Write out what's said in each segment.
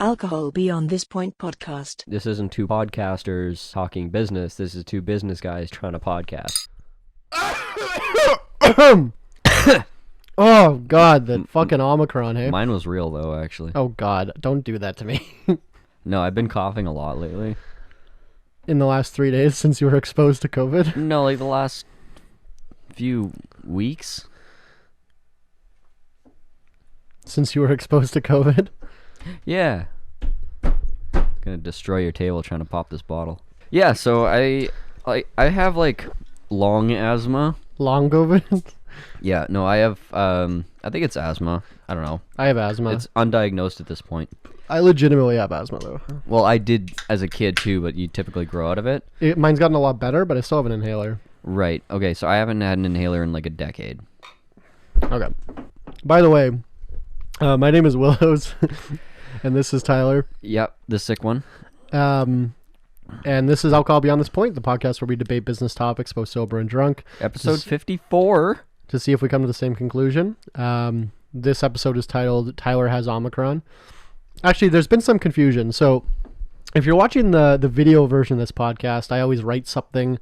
Alcohol Beyond This Point podcast. This isn't two podcasters talking business. This is two business guys trying to podcast. Oh, God, that fucking Omicron, hey? Mine was real, though, actually. Oh, God, don't do that to me. No, I've been coughing a lot lately. In the last 3 days since you were exposed to COVID? No, like the last few weeks. Since you were exposed to COVID? Yeah. Gonna destroy your table trying to pop this bottle. Yeah, so I have like long asthma. Long COVID? Yeah, no, I have I think it's asthma. I don't know. I have asthma. It's undiagnosed at this point. I legitimately have asthma, though. Well, I did as a kid too, but you typically grow out of it. Mine's gotten a lot better, but I still have an inhaler. Right. Okay, so I haven't had an inhaler in like a decade. Okay. By the way, my name is Willows, and this is Tyler. Yep, the sick one. And this is Alcohol Beyond This Point, the podcast where we debate business topics, both sober and drunk. Episode 54. To see if we come to the same conclusion. This episode is titled Tyler Has Omicron. Actually, there's been some confusion. So if you're watching the video version of this podcast, I always write something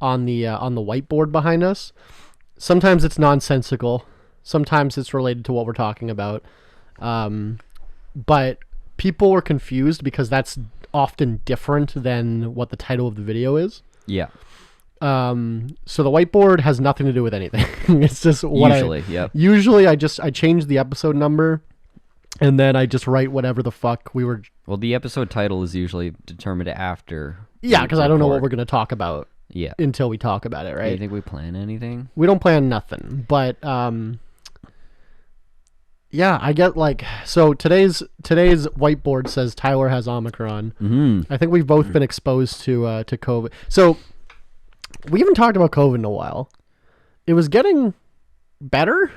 on the whiteboard behind us. Sometimes it's nonsensical. Sometimes it's related to what we're talking about. But people were confused because that's often different than what the title of the video is. Yeah. So the whiteboard has nothing to do with anything. It's just what Usually I change the episode number and then I just write whatever the fuck we were. Well, the episode title is usually determined after. Yeah, because I don't know what we're going to talk about. Yeah. Until we talk about it, right? Do you think we plan anything? We don't plan nothing, but yeah, I get like, so today's whiteboard says Tyler has Omicron. Mm-hmm. I think we've both been exposed to COVID. So we haven't talked about COVID in a while. It was getting better,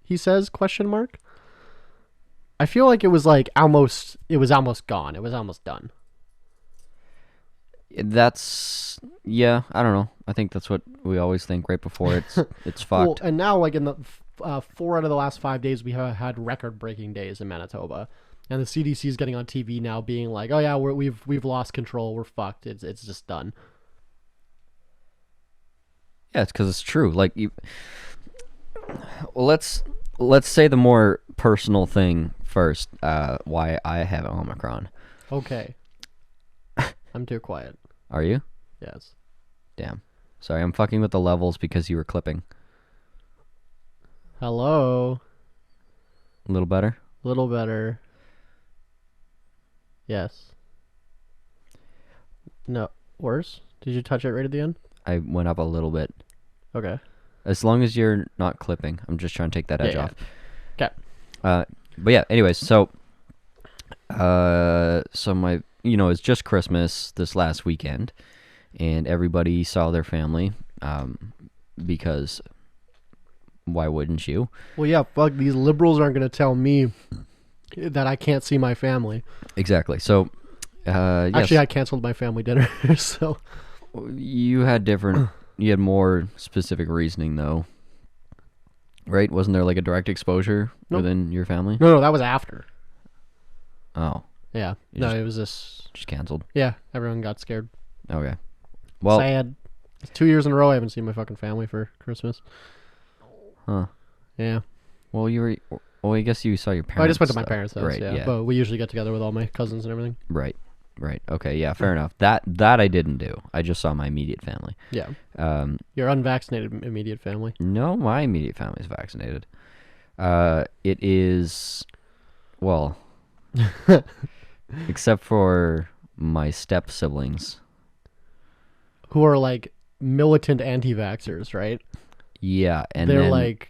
he says, question mark. I feel like it was almost gone. It was almost done. That's, yeah, I don't know. I think that's what we always think right before it's fucked. Well, and now like in the 4 out of the last 5 days, we have had record-breaking days in Manitoba, and the CDC is getting on TV now, being like, "Oh yeah, we've lost control. We're fucked. It's just done." Yeah, it's because it's true. Like, well, let's say the more personal thing first. Why I have Omicron. Okay. I'm too quiet. Are you? Yes. Damn. Sorry, I'm fucking with the levels because you were clipping. Hello. A little better? A little better. Yes. No. Worse? Did you touch it right at the end? I went up a little bit. Okay. As long as you're not clipping. I'm just trying to take that edge off. Okay. But yeah, anyways, so my, it's just Christmas this last weekend, and everybody saw their family, because why wouldn't you? Well, yeah, fuck, these liberals aren't going to tell me that I can't see my family. Exactly. So, actually, I canceled my family dinner, so. You had more specific reasoning, though. Right? Wasn't there like a direct exposure within your family? No, that was after. Oh. Yeah. It was this. Just canceled? Yeah, everyone got scared. Okay. Well. Sad. 2 years in a row I haven't seen my fucking family for Christmas. Huh. Yeah. Well, I guess you saw your parents. I just went to my parents' house, right, yeah. But we usually get together with all my cousins and everything. Right. Okay, yeah, fair enough. That I didn't do. I just saw my immediate family. Yeah. Your unvaccinated immediate family? No, my immediate family is vaccinated. It is, well, except for my step siblings. Who are like militant anti-vaxxers, right? Yeah, and they're like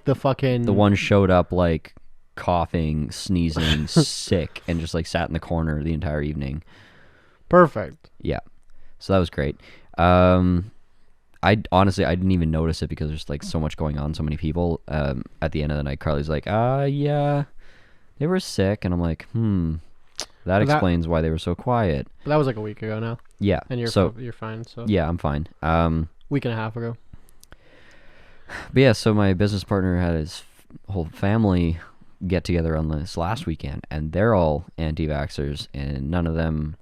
the fucking... The one showed up like coughing, sneezing, sick, and just like sat in the corner the entire evening. Perfect. Yeah, so that was great. I didn't even notice it because there's like so much going on, so many people. At the end of the night, Carly's like, yeah, they were sick, and I'm like, that explains why they were so quiet. But that was like a week ago now. Yeah, and you're fine. So yeah, I'm fine. Week and a half ago. But yeah, so my business partner had his whole family get together on this last weekend, and they're all anti-vaxxers, and none of them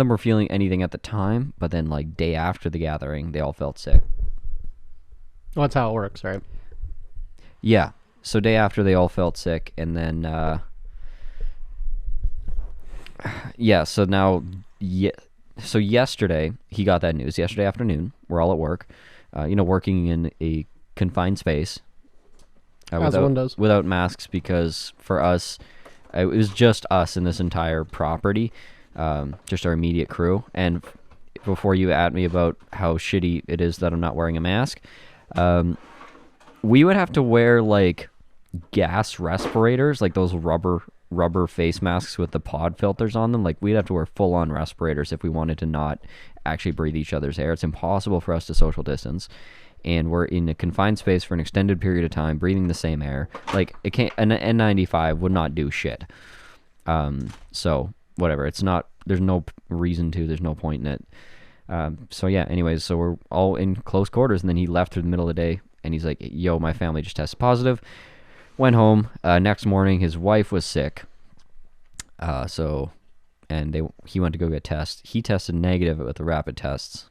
were feeling anything at the time, but then like day after the gathering, they all felt sick. Well, that's how it works, right? Yeah. So day after, they all felt sick, and then so now so yesterday he got that news. Yesterday afternoon, we're all at work, working in a confined space, as one does, without masks, because for us, it was just us in this entire property, just our immediate crew. And before you at me about how shitty it is that I'm not wearing a mask, we would have to wear like gas respirators, like those rubber face masks with the pod filters on them. Like we'd have to wear full-on respirators if we wanted to not actually breathe each other's air. It's impossible for us to social distance, and we're in a confined space for an extended period of time, breathing the same air. Like it can't, an N95 would not do shit. So whatever, it's not, there's no reason to, there's no point in it. Anyways, so we're all in close quarters, and then he left through the middle of the day, and he's like, yo, my family just tested positive. Went home. Next morning, his wife was sick. He went to go get tests. He tested negative with the rapid tests,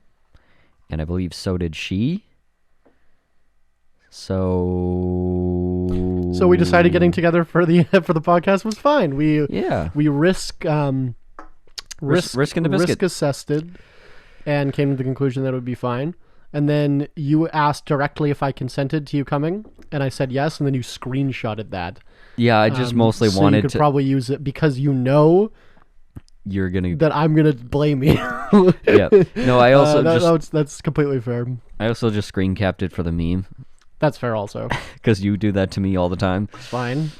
and I believe so did she. So we decided getting together for the podcast was fine. We risk and assessed it, and came to the conclusion that it would be fine. And then you asked directly if I consented to you coming, and I said yes, and then you screenshotted that. Yeah, I just mostly wanted you could probably use it because you're gonna that I'm gonna blame you. Yeah. No, I also that's completely fair. I also just screen capped it for the meme. That's fair also. Because you do that to me all the time. It's fine.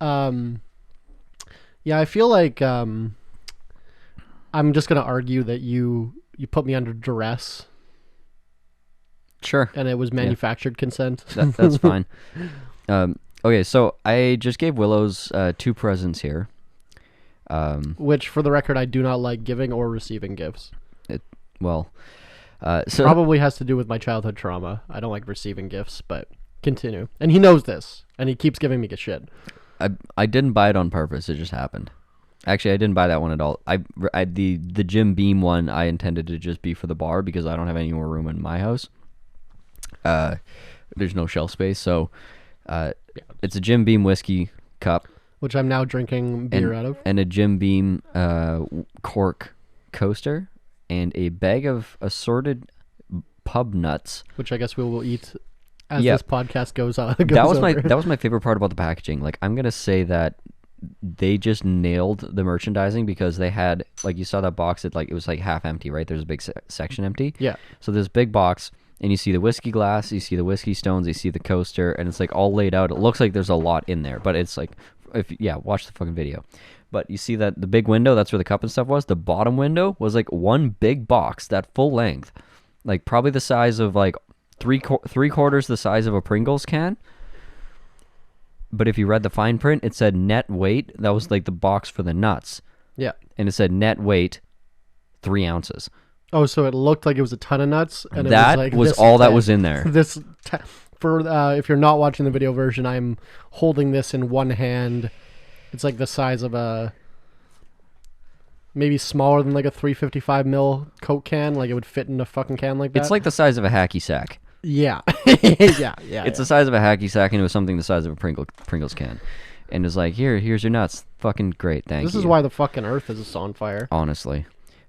Yeah, I feel like I'm just gonna argue that you put me under duress. Sure. And it was manufactured consent. That's fine. Okay, so I just gave Willows 2 presents here. Which, for the record, I do not like giving or receiving gifts. So probably has to do with my childhood trauma. I don't like receiving gifts, but continue. And he knows this, and he keeps giving me shit. I didn't buy it on purpose. It just happened. Actually, I didn't buy that one at all. The Jim Beam one I intended to just be for the bar because I don't have any more room in my house. There's no shelf space, so it's a Jim Beam whiskey cup, which I'm now drinking beer out of, and a Jim Beam cork coaster, and a bag of assorted pub nuts, which I guess we will eat as this podcast goes on. That was my favorite part about the packaging. Like, I'm gonna say that they just nailed the merchandising, because they had, like, you saw that box, it was like half empty, right? There's a big section empty. Yeah. So this big box, and you see the whiskey glass, you see the whiskey stones, you see the coaster, and it's like all laid out. It looks like there's a lot in there, but it's like, watch the fucking video. But you see that the big window, that's where the cup and stuff was. The bottom window was like one big box, that full length, like probably the size of like three quarters the size of a Pringles can. But if you read the fine print, it said net weight. That was like the box for the nuts. Yeah. And it said net weight 3 ounces. Oh, so it looked like it was a ton of nuts, and that was all that was in there. If you're not watching the video version, I'm holding this in one hand. It's like the size of maybe smaller than like a 355 ml Coke can. Like it would fit in a fucking can like that. It's like the size of a hacky sack. Yeah, yeah. It's the size of a hacky sack, and it was something the size of a Pringles can, and it was like, here's your nuts. Fucking great, thank you. This is why the fucking earth is on fire. Honestly.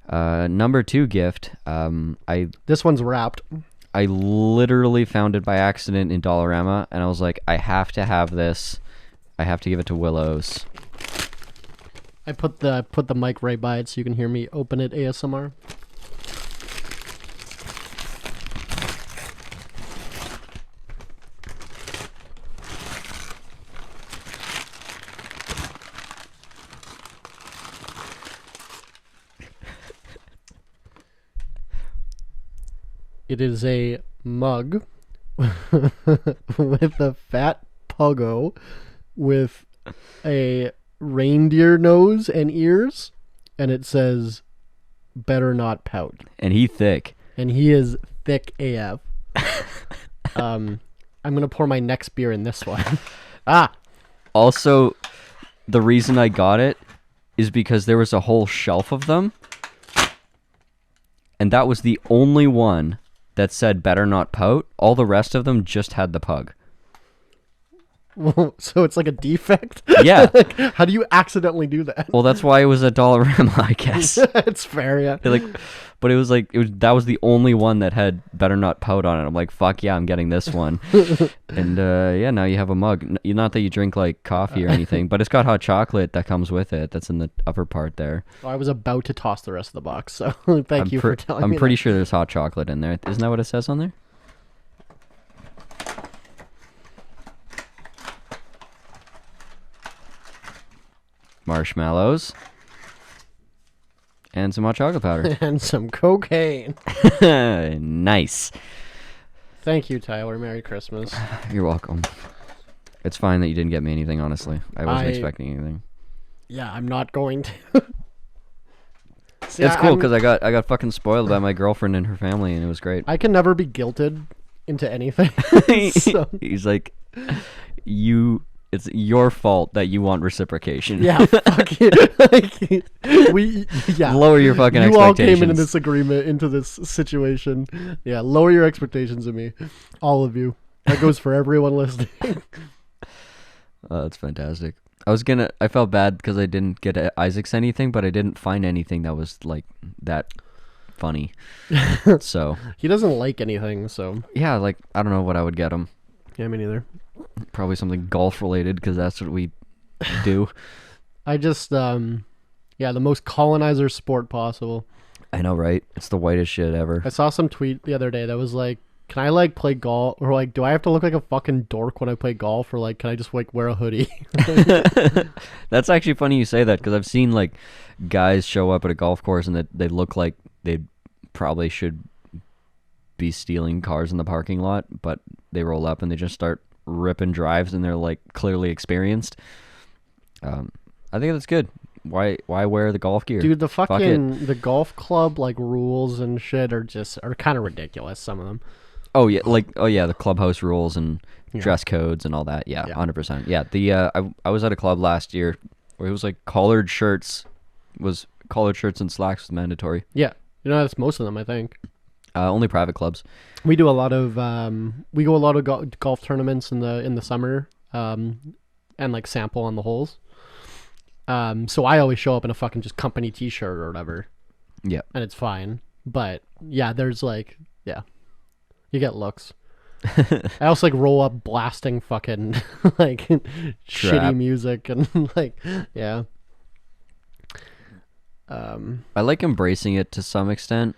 Number 2 gift. This one's wrapped. I literally found it by accident in Dollarama, and I was like, I have to have this. I have to give it to Willows. I put the mic right by it so you can hear me open it ASMR. It is a mug with a fat puggo with a reindeer nose and ears, and it says, "Better not pout." And he thick. And he is thick AF. I'm going to pour my next beer in this one. Ah, Also, the reason I got it is because there was a whole shelf of them, and that was the only one that said better not pout. All the rest of them just had the pug. well, so it's like a defect? Yeah. Like, how do you accidentally do that? Well, that's why it was $1 I guess. It's fair, yeah. But that was the only one that had better not pout on it. I'm like, fuck yeah, I'm getting this one. And yeah, now you have a mug. Not that you drink like coffee or anything, but it's got hot chocolate that comes with it. That's in the upper part there. I was about to toss the rest of the box, so thank you for telling me. I'm pretty sure there's hot chocolate in there. Isn't that what it says on there? Marshmallows. And some hot chocolate powder. And some cocaine. Nice. Thank you, Tyler. Merry Christmas. You're welcome. It's fine that you didn't get me anything, honestly. I wasn't expecting anything. Yeah, I'm not going to. See, It's cool because I got fucking spoiled by my girlfriend and her family, and it was great. I can never be guilted into anything. So, He's like, it's your fault that you want reciprocation. yeah, fuck you. Yeah. Lower your fucking You expectations. all came into this agreement, into this situation. Yeah, lower your expectations of me. All of you. That goes for everyone listening. That's fantastic. I felt bad because I didn't get Isaac's anything, but I didn't find anything that was like that funny. So He doesn't like anything, so. yeah, like I don't know what I would get him. Yeah, me neither. Probably something golf related because that's what we do. I just, yeah, the most colonizer sport possible. I know, right? It's the whitest shit ever. I saw some tweet the other day that was like, can I like play golf, or like, do I have to look like a fucking dork when I play golf, or like, can I just like wear a hoodie? That's actually funny you say that because I've seen like guys show up at a golf course and that they look like they probably should be stealing cars in the parking lot, but they roll up and they just start ripping drives and they're like clearly experienced. I think that's good. Why wear the golf gear? Dude, the Fuck fucking the golf club like rules and shit are kind of ridiculous. Some of them. Oh yeah, the clubhouse rules and dress codes and all that. Yeah, 100%. Yeah, I was at a club last year where it was like collared shirts and slacks was mandatory. Yeah, you know that's most of them. I think. Only private clubs. We do a lot of golf tournaments in the summer, and like sample on the holes. So I always show up in a fucking just company T-shirt or whatever. Yeah, and it's fine. But yeah, there's like you get looks. I also like roll up blasting fucking like shitty music and like yeah. I like embracing it to some extent.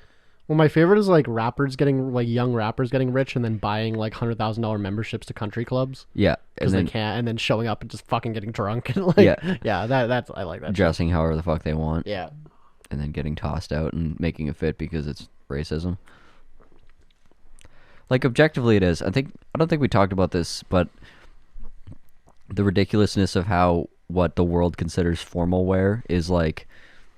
Well, my favorite is like young rappers getting rich and then buying like $100,000 memberships to country clubs. Yeah, because they can't, and then showing up and just fucking getting drunk and like that's I like that. Dressing however the fuck they want. Yeah, and then getting tossed out and making a fit because it's racism. Like objectively, it is. I don't think we talked about this, but the ridiculousness of how what the world considers formal wear is like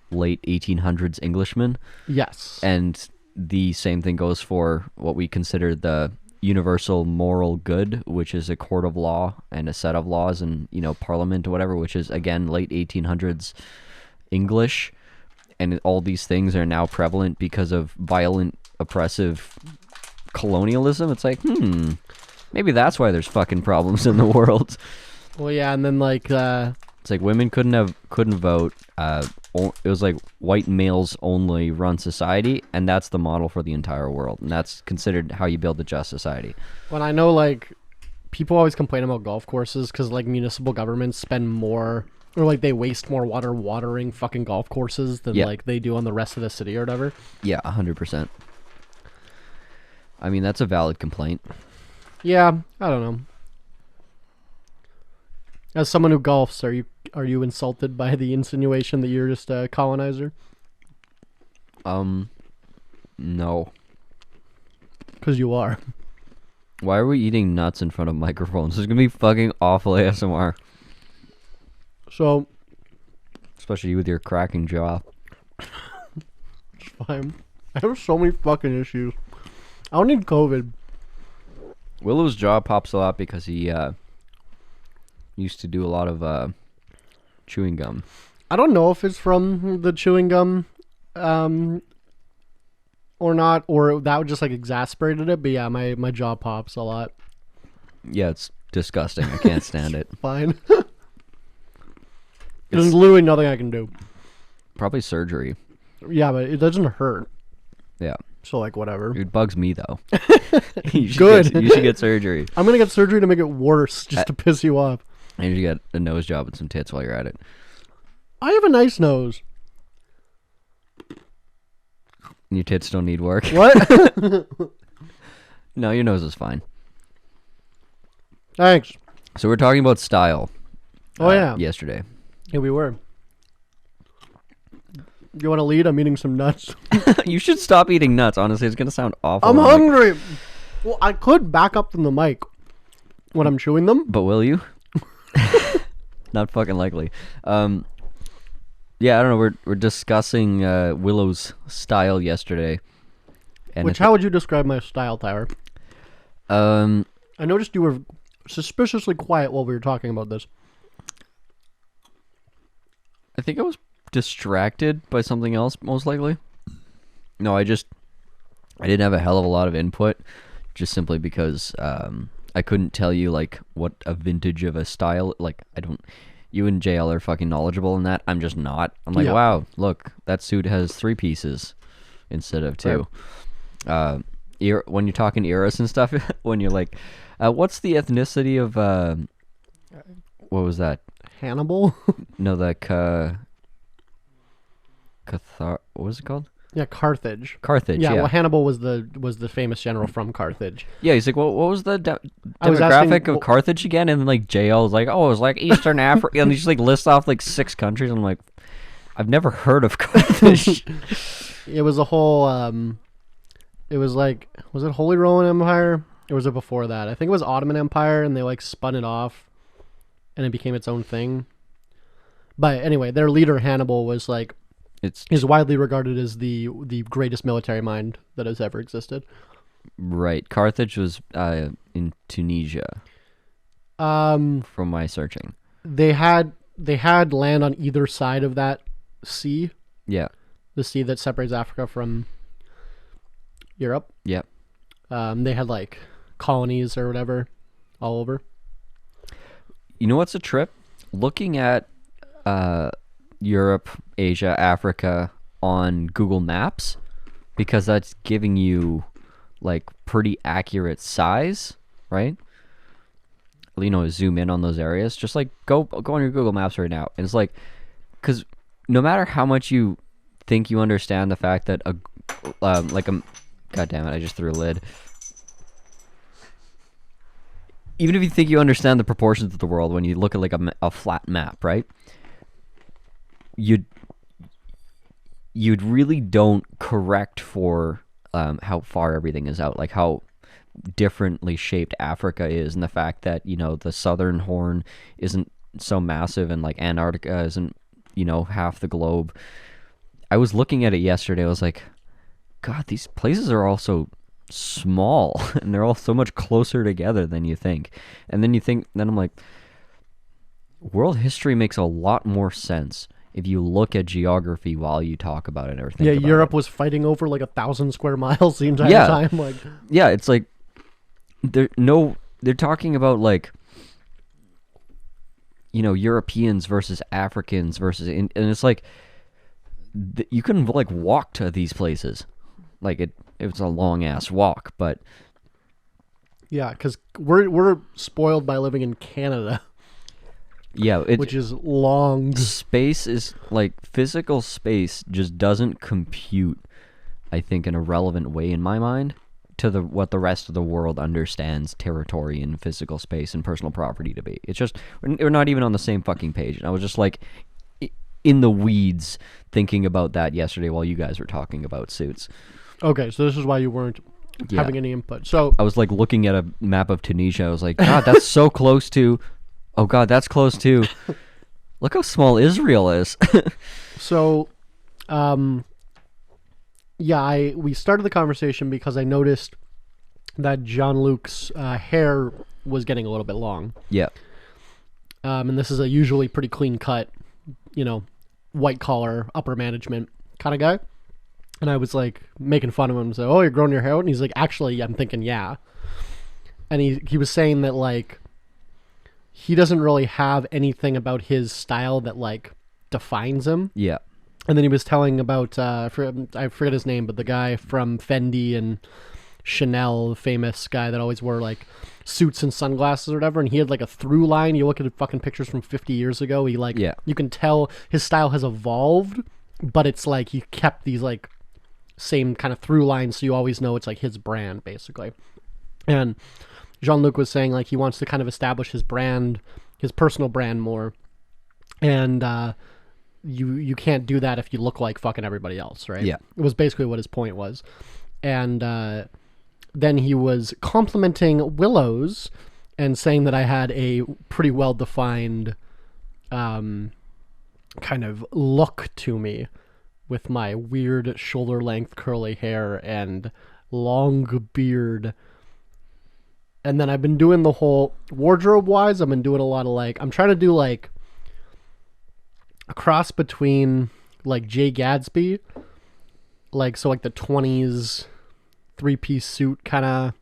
late 1800s Englishmen. Yes, and the same thing goes for what we consider the universal moral good, which is a court of law and a set of laws and, parliament or whatever, which is, again, late 1800s English. And all these things are now prevalent because of violent, oppressive colonialism. It's like, maybe that's why there's fucking problems in the world. Well, yeah, and then like... It's like women couldn't vote. It was like white males only run society, and that's the model for the entire world, and that's considered how you build a just society. When I know like people always complain about golf courses because like municipal governments spend more or like they waste more water watering fucking golf courses than like they do on the rest of the city or whatever. Yeah, 100%. I mean, that's a valid complaint. Yeah, I don't know. As someone who golfs, are you insulted by the insinuation that you're just a colonizer? No. Because you are. Why are we eating nuts in front of microphones? This is gonna be fucking awful ASMR. So, especially you with your cracking jaw. It's fine. I have so many fucking issues. I don't need COVID. Willow's jaw pops a lot because he used to do a lot of chewing gum. I don't know if it's from the chewing gum or not, or that just like exasperated it. But yeah, my jaw pops a lot. Yeah, it's disgusting. I can't stand it. Fine. There's literally nothing I can do. Probably surgery. Yeah, but it doesn't hurt. Yeah. So like whatever. It bugs me though. You should Good. you should get surgery. I'm gonna get surgery to make it worse, just to piss you off. And you should get a nose job and some tits while you're at it. I have a nice nose. Your tits don't need work. What? No, your nose is fine. Thanks. So we're talking about style. Oh yeah. Yesterday. Yeah, we were. You want to lead? I'm eating some nuts. You should stop eating nuts. Honestly, it's gonna sound awful. I'm hungry. Well, I could back up from the mic when I'm chewing them. But will you? Not fucking likely. Yeah, I don't know. We're discussing Willow's style yesterday. And How would you describe my style, Tyler? I I noticed you were suspiciously quiet while we were talking about this. think I was distracted by something else, most likely. No, I didn't have a hell of a lot of input, just simply because I couldn't tell you like what a vintage of a style. Like you and JL are fucking knowledgeable in that. I'm just not. I'm like, Yeah. wow, look, that suit has 3 pieces instead of 2. When you're talking eras and stuff, when you're like, what's the ethnicity of what was that? Hannibal? No, what was it called? Yeah, Carthage. Carthage. Yeah, Yeah. well, Hannibal was the famous general from Carthage. Yeah, he's like, what was the I was demographic asking- of Carthage again? And then, like, JL was like, oh, it was like Eastern Africa. And he just, like, lists off, like, 6 countries. I'm like, I've never heard of Carthage. It was a whole, it was like, was it Holy Roman Empire? Or was it before that? I think it was Ottoman Empire, and they, like, spun it off, and it became its own thing. But anyway, their leader, Hannibal, was, like, is widely regarded as the greatest military mind that has ever existed. Right. Carthage was in Tunisia, Um, from my searching. they had land on either side of that sea, Yeah. the sea that separates Africa from Europe. Yeah. They had like colonies or whatever all over. You know what's a trip? Looking at Europe, Asia, Africa on Google Maps, because that's giving you like pretty accurate size, right? You know, zoom in on those areas. Just like go on your Google Maps right now, and it's like, because no matter how much you think you understand the fact that God damn it, I just threw a lid. Even if you think you understand the proportions of the world, when you look at like a flat map, right? You'd really don't correct for how far everything is out, like how differently shaped Africa is, and the fact that, you know, the southern horn isn't so massive, and like Antarctica isn't, you know, half the globe. I was looking at it yesterday. I was like, God, these places are all so small, and they're all so much closer together than you think. And then I'm like, world history makes a lot more sense if you look at geography while you talk about it or think about Europe it. was fighting over like 1,000 square miles the entire time. Like, yeah, it's like they're talking about like, you know, Europeans versus Africans versus, and it's like you can like walk to these places, like it's a long ass walk, but yeah, because we're spoiled by living in Canada. Yeah, which is long. Space is like, physical space just doesn't compute, I think, in a relevant way in my mind to what the rest of the world understands territory and physical space and personal property to be. It's just we're not even on the same fucking page. And I was just like in the weeds thinking about that yesterday while you guys were talking about suits. Okay, so this is why you weren't having any input. So I was like looking at a map of Tunisia. I was like, God, that's so close to. Oh God, that's close too. Look how small Israel is. So, we started the conversation because I noticed that Jean-Luc's hair was getting a little bit long. Yeah. and this is a usually pretty clean cut, white collar, upper management kind of guy. And I was like making fun of him and say, "Oh, you're growing your hair out?" And he's like, "Actually, I'm thinking, yeah." And he was saying that like he doesn't really have anything about his style that like defines him. Yeah. And then he was telling about I forget his name, but the guy from Fendi and Chanel, the famous guy that always wore like suits and sunglasses or whatever, and he had like a through line. You look at fucking pictures from 50 years ago, he like you can tell his style has evolved, but it's like he kept these like same kind of through lines, so you always know it's like his brand basically. And Jean-Luc was saying like he wants to kind of establish his brand, his personal brand more, and you can't do that if you look like fucking everybody else, right? Yeah. It was basically what his point was. And then he was complimenting Willows and saying that I had a pretty well-defined kind of look to me with my weird shoulder-length curly hair and long beard. And then I've been doing the whole wardrobe-wise, I've been doing a lot of like, I'm trying to do like a cross between like Jay Gatsby, like so like the 20s 3-piece suit kind of,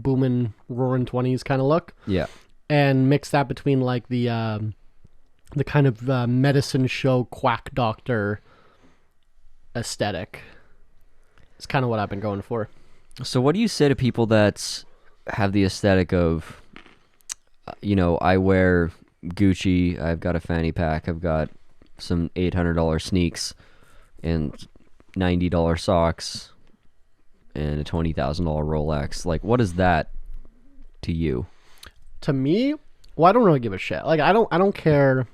booming roaring 20s kind of look. Yeah. And mix that between like the kind of medicine show quack doctor aesthetic. It's kind of what I've been going for. So what do you say to people that have the aesthetic of, I wear Gucci, I've got a fanny pack, I've got some $800 sneaks and $90 socks and a $20,000 Rolex. Like, what is that to you? To me, well, I don't really give a shit. Like, I don't care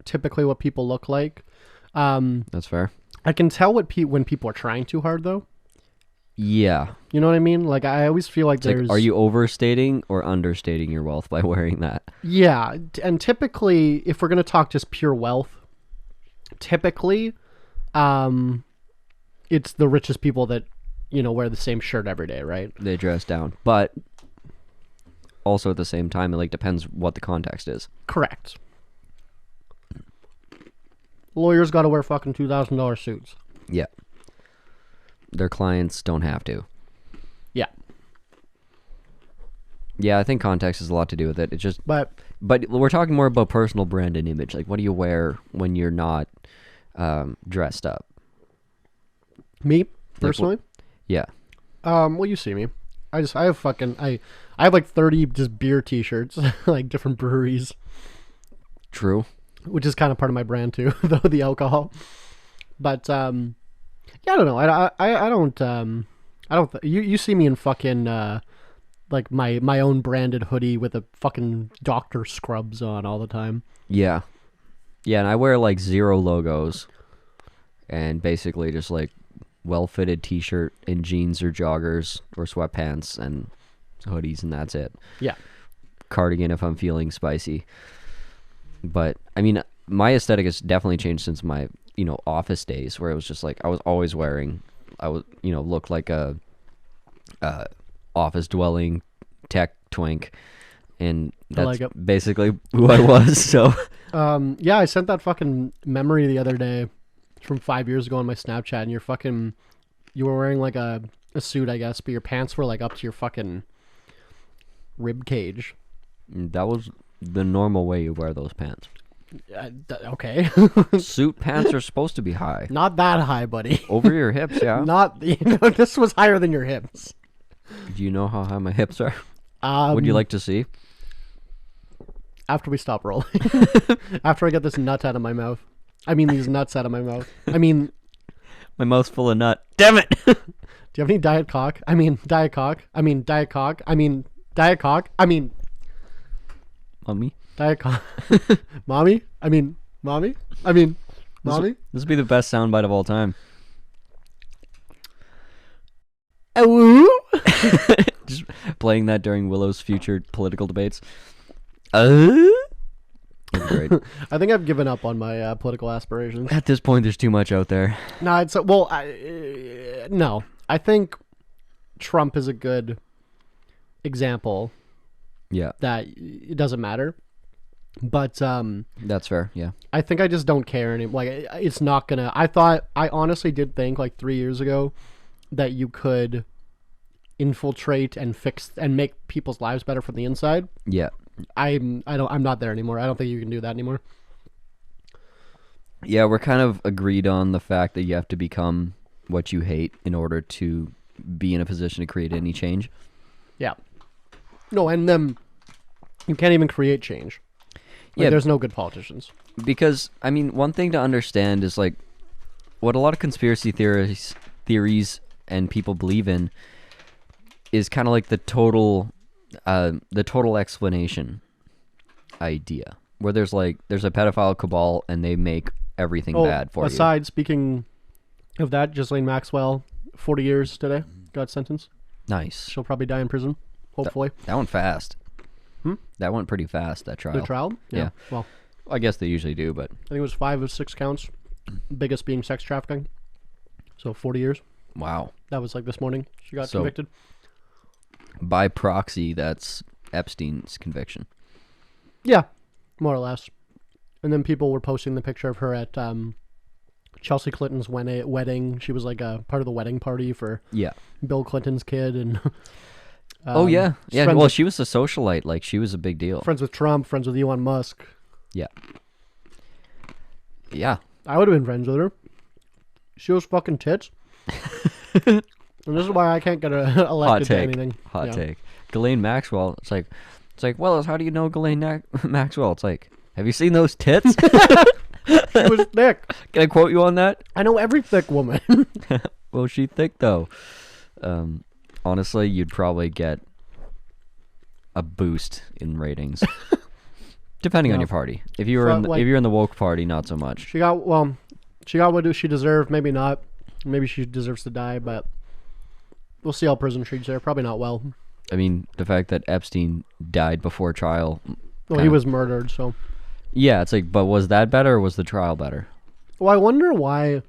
typically what people look like. That's fair. I can tell when people are trying too hard, though. Yeah. You know what I mean? Like, I always feel like It's like, are you overstating or understating your wealth by wearing that? Yeah, and typically, if we're going to talk just pure wealth, typically, it's the richest people that, wear the same shirt every day, right? They dress down. But also at the same time, it like depends what the context is. Correct. Lawyers got to wear fucking $2,000 suits. Yeah. Their clients don't have to. Yeah. Yeah, I think context has a lot to do with it. It's just, but we're talking more about personal brand and image. Like, what do you wear when you're not dressed up? Me personally, yeah. Well, you see me. I have like 30 just beer T-shirts, like different breweries. True. Which is kind of part of my brand too, though, the alcohol. But yeah, I don't know. I don't. You see me in fucking like my own branded hoodie with a fucking doctor scrubs on all the time. Yeah, and I wear like zero logos, and basically just like well-fitted T-shirt and jeans or joggers or sweatpants and hoodies, and that's it. Yeah. Cardigan if I'm feeling spicy. But I mean, my aesthetic has definitely changed since my office days, where it was just like I was always wearing, looked like a office dwelling tech twink, and that's basically who I was. So yeah, I sent that fucking memory the other day from 5 years ago on my Snapchat, and you were wearing like a suit, I guess, but your pants were like up to your fucking rib cage. That was the normal way you wear those pants. Okay. Suit pants are supposed to be high. Not that high, buddy. Over your hips, yeah. Not, this was higher than your hips. Do you know how high my hips are? Would you like to see? After we stop rolling. After I get this nut out of my mouth. I mean, these nuts out of my mouth. I mean... My mouth's full of nut. Damn it! Do you have any Diet Cock? I mean, Diet Cock. I mean, Diet Cock. I mean, Diet Cock. I mean... Mommy? Diet Cock. Mommy? I mean, Mommy? I mean, Mommy? This would be the best soundbite of all time. Just playing that during Willow's future political debates. Great. I think I've given up on my political aspirations. At this point, there's too much out there. No, it's no. I think Trump is a good example Yeah. that it doesn't matter. But That's fair. Yeah. I think I just don't care anymore. Like, it's not gonna. I honestly did think like 3 years ago that you could infiltrate and fix and make people's lives better from the inside. Yeah. I'm not there anymore. I don't think you can do that anymore. Yeah, we're kind of agreed on the fact that you have to become what you hate in order to be in a position to create any change. Yeah. No, and then you can't even create change. Like, Yeah. there's no good politicians. Because, I mean, one thing to understand is, like, what a lot of conspiracy theories and people believe in is kind of like the total explanation idea, where there's a pedophile cabal and they make everything bad for you. Speaking of that, Ghislaine Maxwell, 40 years today, got sentenced. Nice. She'll probably die in prison, hopefully. That went fast. That went pretty fast, that trial. The trial? Yeah. Well, I guess they usually do, but... I think it was 5 of 6 counts, biggest being sex trafficking. So 40 years. Wow. That was like this morning. She got So- convicted. By proxy, that's Epstein's conviction. Yeah, more or less. And then people were posting the picture of her at Chelsea Clinton's wedding. She was like a part of the wedding party for Yeah. Bill Clinton's kid. And Oh, yeah. Yeah, friends well, with- she was a socialite. Like, she was a big deal. friends with Trump, friends with Elon Musk. Yeah. Yeah. I would have been friends with her. She was fucking tits. And this is why I can't get elected to anything. Hot take. Ghislaine Maxwell. It's like, Willows, how do you know Ghislaine Maxwell? It's like, have you seen those tits? She was thick. Can I quote you on that? I know every thick woman. Well, she thick though. Honestly, you'd probably get a boost in ratings, depending on Yeah. your party. If you were if you're in the woke party, not so much. She got what she deserved. Maybe not. Maybe she deserves to die, but we'll see how prison treats her. Probably not well. I mean, the fact that Epstein died before trial. Well, he was murdered, so. Yeah, it's like, but was that better or was the trial better? Well, I wonder why. I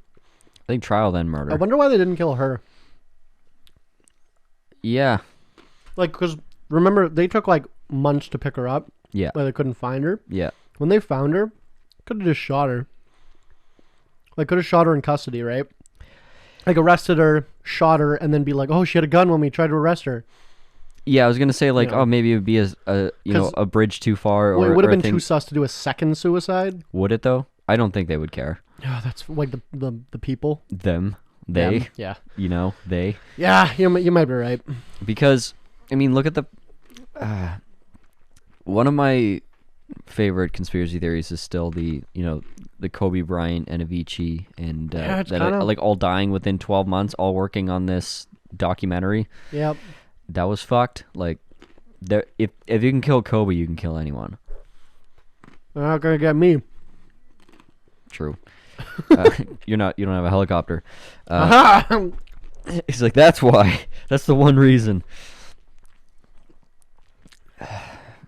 think trial then murder. I wonder why they didn't kill her. Yeah. Like, because remember, they took like months to pick her up. Yeah. Like, they couldn't find her. Yeah. When they found her, could have just shot her. Like, could have shot her in custody, right? Like, arrested her, shot her, and then be like, oh, she had a gun when we tried to arrest her. Yeah, I was gonna say like, Yeah. oh, maybe it would be a bridge too far, Well, or it would have or a been thing- too sus to do a second suicide. Would it though? I don't think they would care. Yeah, that's like the people. Them, they, Them. Yeah. they, Yeah, you might be right. because I mean, look at the. One of my favorite conspiracy theories is still the Kobe Bryant and Avicii and Yeah, it's that kinda- like all dying within 12 months, all working on this documentary. Yep. That was fucked. Like, if you can kill Kobe, you can kill anyone. They're not gonna get me. True. You don't have a helicopter. Aha! He's like, that's why. That's the one reason.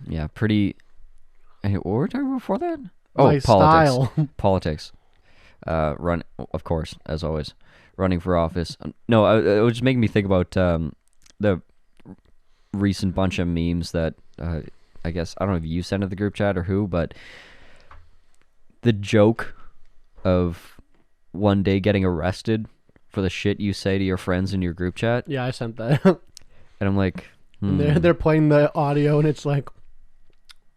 Yeah, pretty. Hey, what were we talking about before that? Oh, My politics. style. Politics. Run, of course, as always. Running for office. No, it was just making me think about the recent bunch of memes that I guess, I don't know if you sent to the group chat or who, but the joke of one day getting arrested for the shit you say to your friends in your group chat. Yeah, I sent that. And I'm like, And they're playing the audio, and it's like,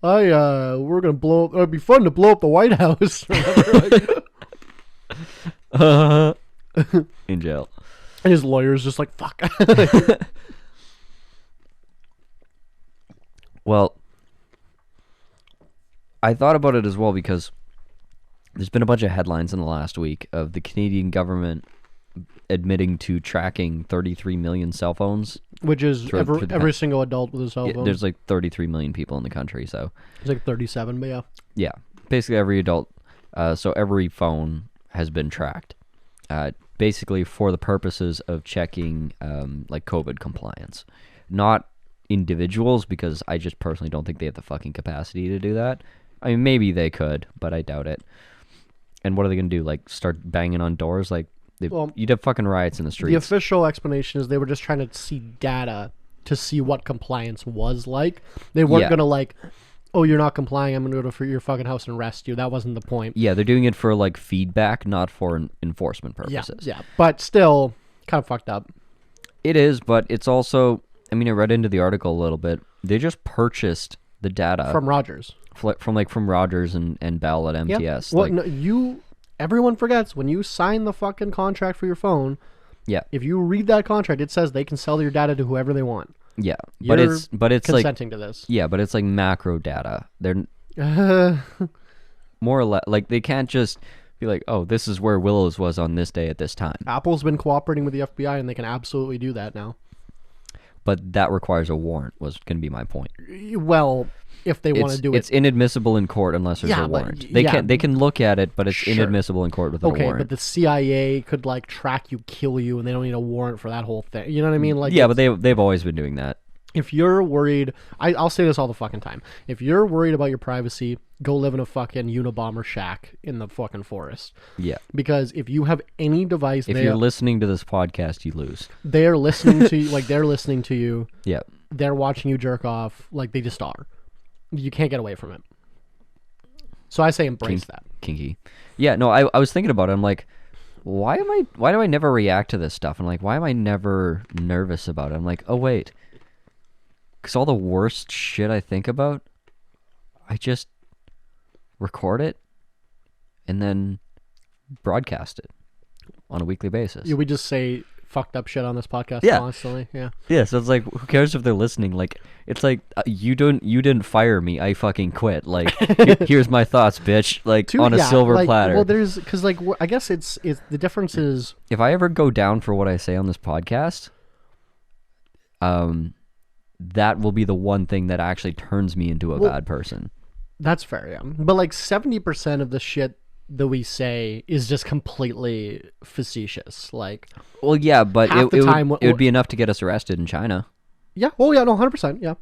we're gonna blow up. It'd be fun to blow up the White House. in jail. And his lawyer's just like, fuck. Well, I thought about it as well because there's been a bunch of headlines in the last week of the Canadian government admitting to tracking 33 million cell phones. Which is For the every single adult with a cell phone. There's like 33 million people in the country, so It's like 37, but yeah. yeah, basically every adult. So every phone has been tracked, basically for the purposes of checking like COVID compliance, not individuals, because I just personally don't think they have the fucking capacity to do that. I mean, maybe they could, but I doubt it. And what are they gonna do? Like start banging on doors? Like you'd have fucking riots in the streets. The official explanation is they were just trying to see data to see what compliance was like. They weren't Yeah. going to like, oh, you're not complying, I'm going to go to your fucking house and arrest you. That wasn't the point. Yeah, they're doing it for like feedback, not for enforcement Yeah, purposes. yeah. But still, kind of fucked up. It is, but it's also, I mean, I read into the article a little bit. They just purchased the data From Rogers. from Rogers and Bell at MTS. Yeah. Well, Like, no, everyone forgets when you sign the fucking contract for your phone. yeah, If you read that contract, it says they can sell your data to whoever they want. yeah, You're but it's like, consenting to this. yeah, but it's like macro data. They're more or less like they can't just be like, oh, this is where Willows was on this day at this time. Apple's been cooperating with the FBI, and they can absolutely do that now. But that requires a warrant. Was going to be my point. Well, if they want to do It's it. inadmissible in court unless there's Yeah, a but- warrant. yeah. They can look at it, but it's Sure. inadmissible in court without a Okay, warrant. but the CIA could like track you, kill you, and they don't need a warrant for that whole thing. You know what I mean? Like, yeah, but they've always been doing that. if you're worried, I'll say this all the fucking time. If you're worried about your privacy, go live in a fucking Unabomber shack in the fucking forest. Yeah. Because if you have any device, If you're listening to this podcast, you lose. they're listening to you, like they're listening to you. Yeah. They're watching you jerk off, like they just are. You can't get away from it. So I say embrace that. Kinky. Yeah, no, I was thinking about it. I'm like, why do I never react to this stuff? I'm like, why am I never nervous about it? I'm like, oh wait. Because all the worst shit I think about, I just record it and then broadcast it on a weekly basis. Yeah, we just say fucked up shit on this podcast Yeah. constantly. Yeah. Yeah, so it's like, who cares if they're listening? Like, it's like you didn't fire me. I fucking quit. Like, here's my thoughts, bitch. Like on a silver platter. Well, there's because like I guess it's the difference is If I ever go down for what I say on this podcast, that will be the one thing that actually turns me into a bad person. that's fair, yeah. But like 70% of the shit that we say is just completely facetious. Like, Well, yeah, but Half the time it would be enough to get us arrested in China. yeah, oh yeah, no, 100%, yeah,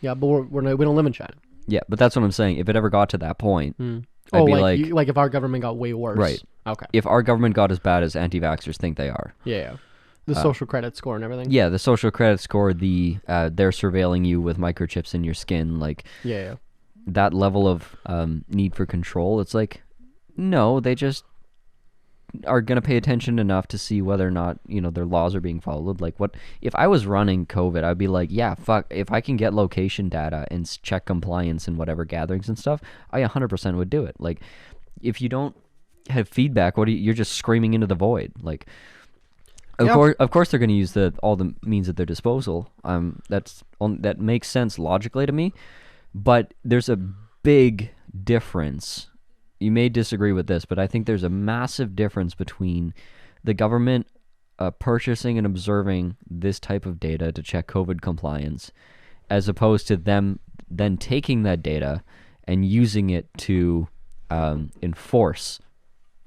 yeah. But we don't live in China. Yeah, but that's what I'm saying. If it ever got to that point, I'd Oh, be like like, like if our government got way worse, Right. Okay, if our government got as bad as anti-vaxxers think they are. yeah. The social credit score and everything. Yeah, the social credit score, they're surveilling you with microchips in your skin, like Yeah. that level of need for control. It's like, no, they just are going to pay attention enough to see whether or not, their laws are being followed. Like, what if I was running COVID, I'd be like, yeah, fuck, if I can get location data and check compliance and whatever gatherings and stuff, I 100% would do it. Like, if you don't have feedback, you're just screaming into the void. Like, of course they're going to use all the means at their disposal. That makes sense logically to me, but there's a big difference. You may disagree with this, but I think there's a massive difference between the government purchasing and observing this type of data to check COVID compliance, as opposed to them then taking that data and using it to enforce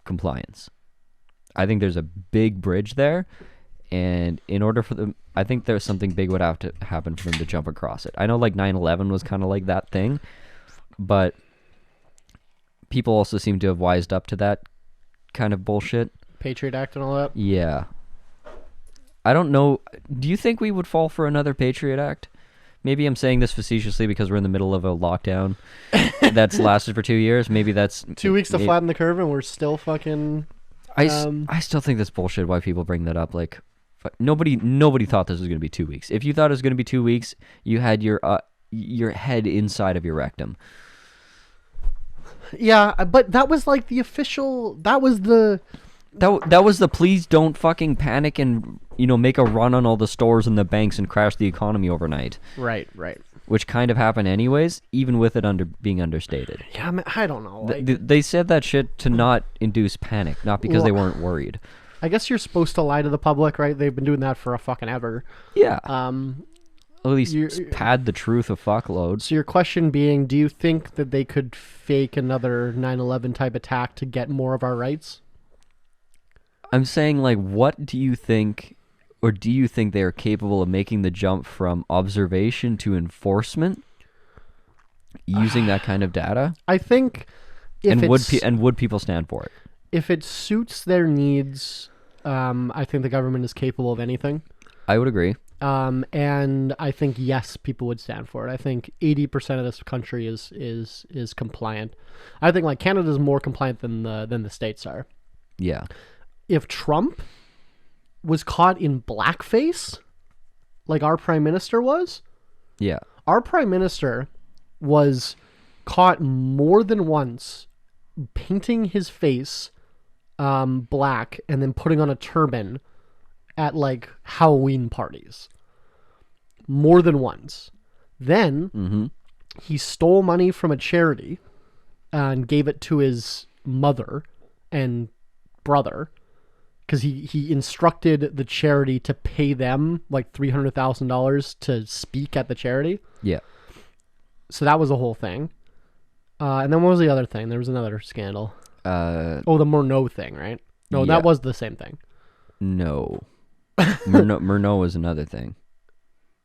compliance. I think there's a big bridge there, and in order for them, I think there's something big would have to happen for them to jump across it. I know like 9/11 was kind of like that thing, but people also seem to have wised up to that kind of bullshit. Patriot Act and all that. Yeah. I don't know. Do you think we would fall for another Patriot Act? Maybe I'm saying this facetiously because we're in the middle of a lockdown that's lasted for 2 years. Maybe that's 2 weeks to flatten the curve, and we're still fucking. I still think that's bullshit why people bring that up. Like, nobody thought this was going to be 2 weeks. If you thought it was going to be 2 weeks, you had your head inside of your rectum. Yeah, but that was like the official. That was the. That was the please don't fucking panic and make a run on all the stores and the banks and crash the economy overnight. Right. Which kind of happened anyways, even with it being understated. Yeah, I don't know. Like, They said that shit to not induce panic, not because they weren't worried. I guess you're supposed to lie to the public, right? They've been doing that for a fucking ever. Yeah. At least pad the truth a fuckload. So your question being, do you think that they could fake another 9/11 type attack to get more of our rights? I'm saying, like, what do you think, or do you think they are capable of making the jump from observation to enforcement using that kind of data? I think would people stand for it? If it suits their needs, I think the government is capable of anything. I would agree. And I think yes, people would stand for it. I think 80% of this country is compliant. I think like Canada's more compliant than the states are. Yeah. If Trump was caught in blackface, like our prime minister was, Yeah. our prime minister was caught more than once painting his face black and then putting on a turban at like Halloween parties. More than once. Then he stole money from a charity and gave it to his mother and brother because he instructed the charity to pay them like $300,000 to speak at the charity. Yeah. So that was the whole thing. And then what was the other thing? There was another scandal. The Murnau thing, right? No, yeah. that was the same thing. No. Murnau was another thing.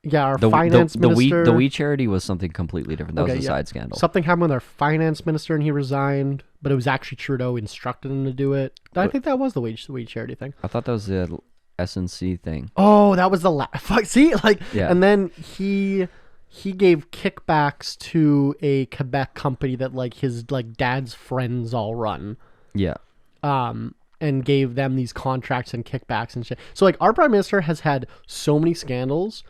Yeah, our finance minister. The We charity was something completely different. That was a side scandal. Something happened with our finance minister and he resigned, but it was actually Trudeau instructed him to do it. I think that was the We charity thing. I thought that was the SNC thing. Oh, that was the fuck. See, like, yeah. And then he gave kickbacks to a Quebec company that like his like dad's friends all run. Yeah. And gave them these contracts and kickbacks and shit. So like our prime minister has had so many scandals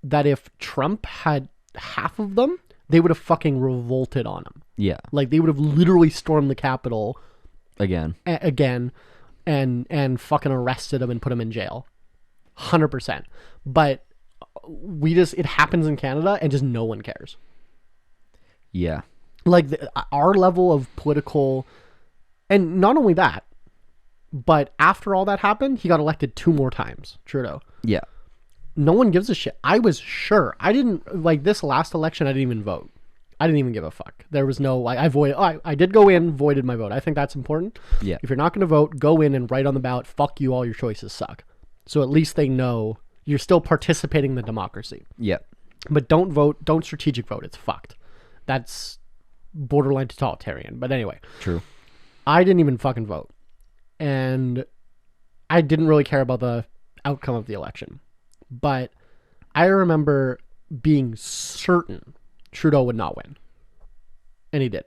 that if Trump had half of them, they would have fucking revolted on him. Yeah. Like they would have literally stormed the Capitol again and fucking arrested him and put him in jail. 100%. But it happens in Canada and just no one cares. Yeah. Like our level of political, and not only that, but after all that happened, he got elected 2 more times, Trudeau. Yeah. No one gives a shit. I was sure. I didn't, like this last election, I didn't even vote. I didn't even give a fuck. There was no, I voided, I did go in, voided my vote. I think that's important. Yeah. If you're not going to vote, go in and write on the ballot, fuck you, all your choices suck. So at least they know you're still participating in the democracy. Yeah. But don't vote, don't strategic vote. It's fucked. That's borderline totalitarian. But anyway. True. I didn't even fucking vote. And I didn't really care about the outcome of the election. But I remember being certain Trudeau would not win. And he did.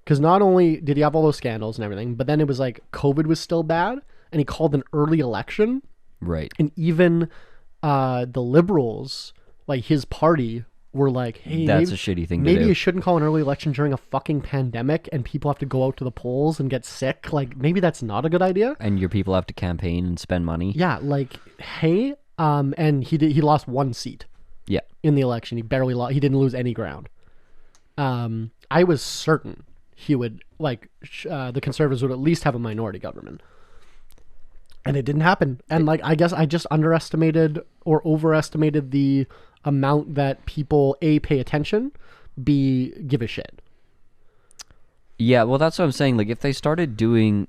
Because not only did he have all those scandals and everything, but then it was like COVID was still bad. And he called an early election. Right. And even the Liberals, like his party, were like, hey, that's a shitty thing to do. Maybe you shouldn't call an early election during a fucking pandemic and people have to go out to the polls and get sick. Like, maybe that's not a good idea. And your people have to campaign and spend money. Yeah, like, hey, and he lost 1 seat. Yeah. In the election. He barely lost. He didn't lose any ground. I was certain he would, like, the Conservatives would at least have a minority government. And it didn't happen. And, like, I guess I just underestimated or overestimated the amount that people, A, pay attention, B, give a shit. Yeah, well, that's what I'm saying. Like, if they started doing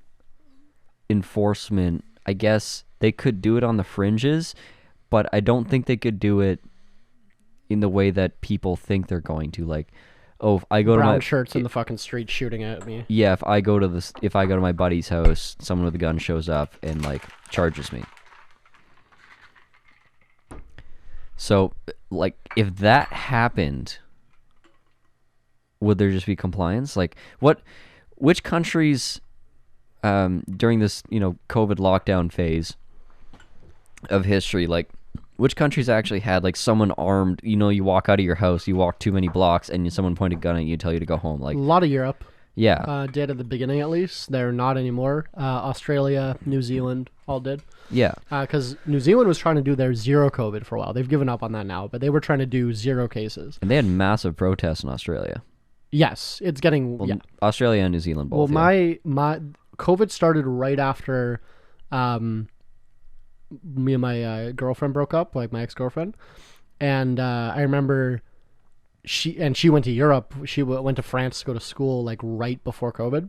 enforcement, I guess they could do it on the fringes, but I don't think they could do it in the way that people think they're going to. Like, oh, if I go brown to my shirts in the fucking street shooting at me. Yeah, if I go to my buddy's house, someone with a gun shows up and like charges me. So, like, if that happened, would there just be compliance? Like, which countries during this, COVID lockdown phase of history, like, which countries actually had, like, someone armed, you walk out of your house, you walk too many blocks, and someone point a gun at you and tell you to go home? Like, a lot of Europe. Yeah. Did at the beginning, at least. They're not anymore. Australia, New Zealand, all did. Yeah. Because New Zealand was trying to do their zero COVID for a while. They've given up on that now, but they were trying to do 0 cases. And they had massive protests in Australia. Yes, it's getting... Well, yeah. Australia and New Zealand both. Well, my COVID started right after me and my girlfriend broke up, like my ex-girlfriend. And I remember... She went to Europe. She went to France to go to school like right before COVID,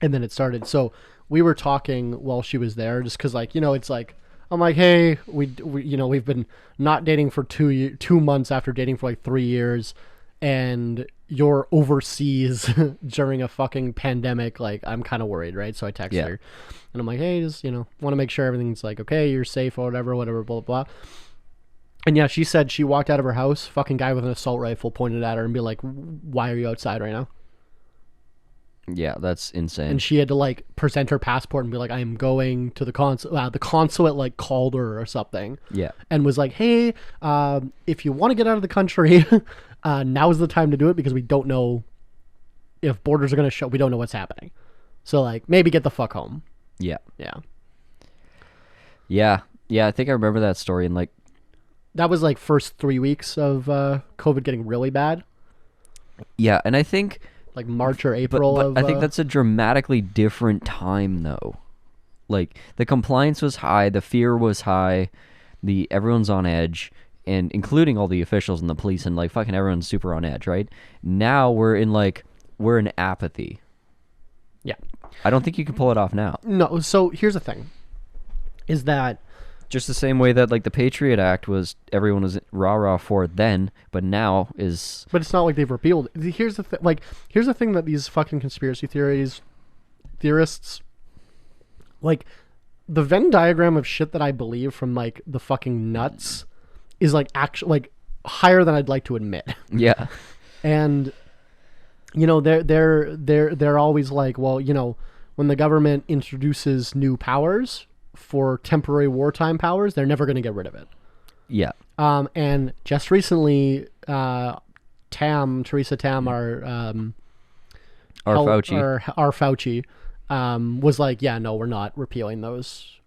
and then it started. So we were talking while she was there, just because like it's like I'm like, hey, we we've been not dating for 2 months after dating for like 3 years, and you're overseas during a fucking pandemic, like, I'm kind of worried, right? So I text her, and I'm like, hey, just, want to make sure everything's like okay, you're safe or whatever, blah, blah, blah. And yeah, she said she walked out of her house, fucking guy with an assault rifle pointed at her and be like, why are you outside right now? Yeah, that's insane. And she had to like present her passport and be like, I am going to the consulate. The consulate like called her or something. Yeah. And was like, hey, if you want to get out of the country, now is the time to do it because we don't know if borders are going to show. We don't know what's happening. So like maybe get the fuck home. Yeah. Yeah. Yeah. Yeah, I think I remember that story, and like that was like first 3 weeks of COVID getting really bad. Yeah, and I think like March or April but I think that's a dramatically different time though. Like the compliance was high, the fear was high, everyone's on edge, and including all the officials and the police, and like fucking everyone's super on edge, right? Now we're in apathy. Yeah. I don't think you can pull it off now. No, so here's the thing. Is that just the same way that like the Patriot Act was, everyone was rah-rah for it then, but now is... But it's not like they've repealed it. Here's the thing that these fucking conspiracy theorists, like, the Venn diagram of shit that I believe from like the fucking nuts is like actually like higher than I'd like to admit. Yeah. And they're always like, well, when the government introduces new powers for temporary wartime powers, they're never going to get rid of it. Yeah. And just recently, Teresa Tam, our Fauci, was like, yeah, no, we're not repealing those.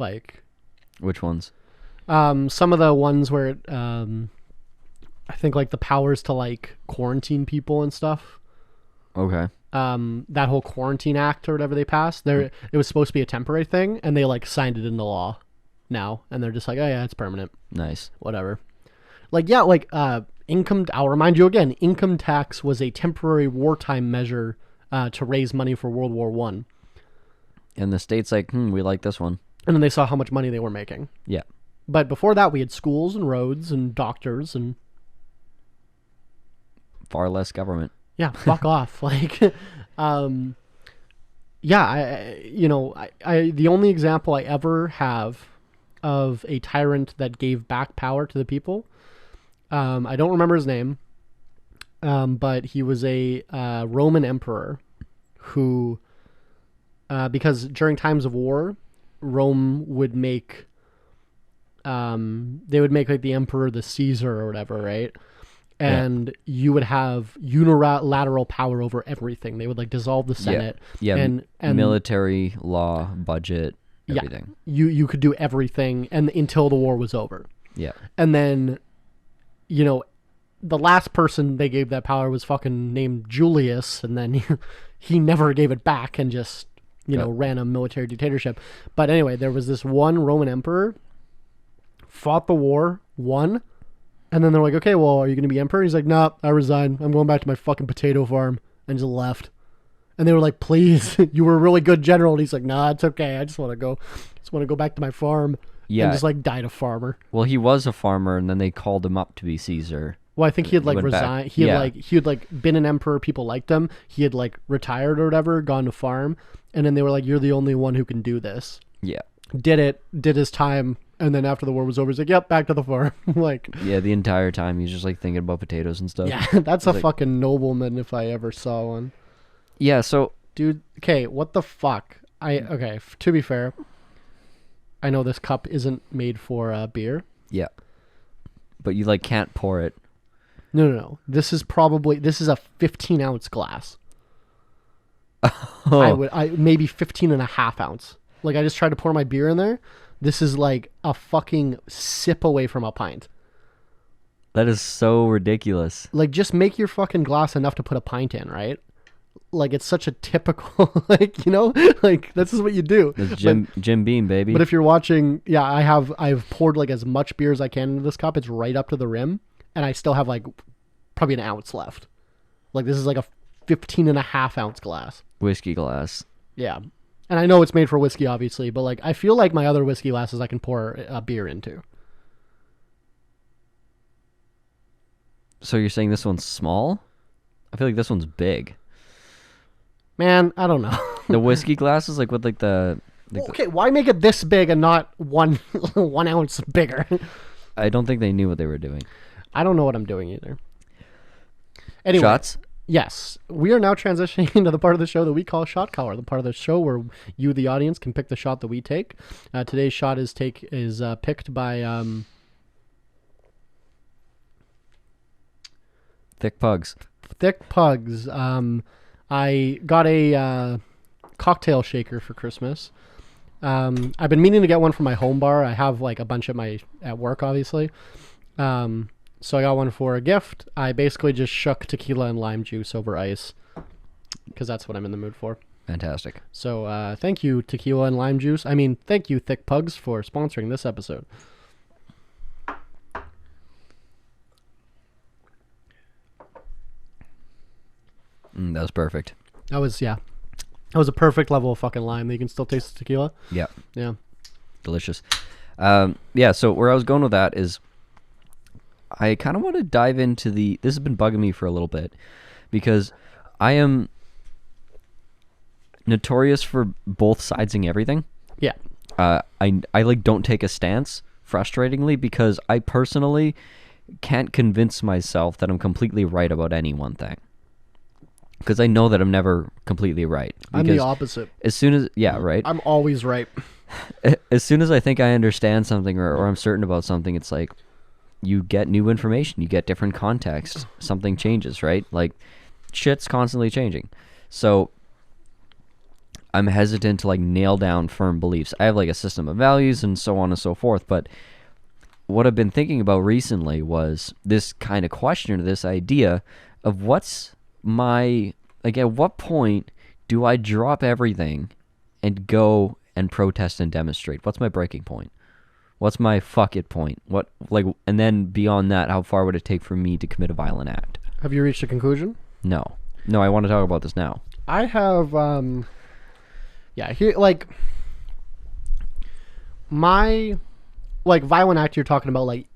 Like, which ones? Some of the ones where, I think like the powers to like quarantine people and stuff. Okay. That whole quarantine act or whatever they passed, it was supposed to be a temporary thing, and they like signed it into law now, and they're just like, oh yeah, it's permanent. Nice. Whatever. Like, yeah, like I'll remind you again, income tax was a temporary wartime measure to raise money for World War I. And the state's like, we like this one. And then they saw how much money they were making. Yeah. But before that, we had schools and roads and doctors and far less government. Yeah, fuck off. Like, yeah, the only example I ever have of a tyrant that gave back power to the people, I don't remember his name, but he was a Roman emperor who, because during times of war, Rome would make, they would make like the emperor the Caesar or whatever, right? And you would have unilateral power over everything. They would like dissolve the Senate. Yeah. And military, law, budget, everything. Yeah, you could do everything and until the war was over. Yeah. And then, the last person they gave that power was fucking named Julius, and then he never gave it back and just, ran a military dictatorship. But anyway, there was this one Roman emperor, fought the war, won. And then they're like, okay, well, are you going to be emperor? He's like, nah, I resign. I'm going back to my fucking potato farm. And just left. And they were like, please, you were a really good general. And he's like, nah, it's okay. I just want to go back to my farm. Yeah. And just like died a farmer. Well, he was a farmer, and then they called him up to be Caesar. Well, I think he had like resigned. He had like been an emperor. People liked him. He had like retired or whatever, gone to farm. And then they were like, you're the only one who can do this. Yeah. Did his time. And then after the war was over, he's like, yep, back to the farm. Like, yeah, the entire time he's just like thinking about potatoes and stuff. Yeah, that's a fucking nobleman if I ever saw one. Yeah, so... Dude, okay, what the fuck? To be fair, I know this cup isn't made for beer. Yeah. But you like can't pour it. No. This is a 15-ounce glass. Oh. Maybe 15 and a half ounce. Like, I just tried to pour my beer in there. This is like a fucking sip away from a pint. That is so ridiculous. Like, just make your fucking glass enough to put a pint in, right? Like, it's such a typical, like, this is what you do. It's Jim Beam, baby. But if you're watching, yeah, I've poured like as much beer as I can into this cup. It's right up to the rim. And I still have like probably an ounce left. Like, this is like a 15 and a half ounce glass. Whiskey glass. Yeah. And I know it's made for whiskey, obviously, but like I feel like my other whiskey glasses I can pour a beer into. So you're saying this one's small? I feel like this one's big. Man, I don't know. The whiskey glasses, like with like the. Okay, why make it this big and not 1 ounce bigger? I don't think they knew what they were doing. I don't know what I'm doing either. Anyway, Shots? Yes, we are now transitioning into the part of the show that we call Shot Collar, the part of the show where you, the audience, can pick the shot that we take. Today's shot is picked by Thick pugs. Thick Pugs. I got a cocktail shaker for Christmas. I've been meaning to get one for my home bar. I have like a bunch at work, obviously. So I got one for a gift. I basically just shook tequila and lime juice over ice because that's what I'm in the mood for. Fantastic. So thank you, tequila and lime juice. Thank you, Thick Pugs, for sponsoring this episode. That was perfect. That was a perfect level of fucking lime. You can still taste the tequila. Yeah. Yeah. Delicious. So where I was going with that is I kind of want to dive into this has been bugging me for a little bit because I am notorious for both sidesing everything. Yeah. I like don't take a stance, frustratingly, because I personally can't convince myself that I'm completely right about any one thing. Because I know that I'm never completely right. I'm the opposite. As soon as right. I'm always right. As soon as I think I understand something or I'm certain about something, it's like you get new information, you get different context, something changes, right? Like shit's constantly changing. So I'm hesitant to like nail down firm beliefs. I have like a system of values and so on and so forth, but what I've been thinking about recently was this kind of question or this idea of at what point do I drop everything and go and protest and demonstrate? What's my breaking point? What's my fuck it point? And then beyond that, how far would it take for me to commit a violent act? Have you reached a conclusion? No, I want to talk about this now. I have, here, like, my, like, violent act you're talking about, like,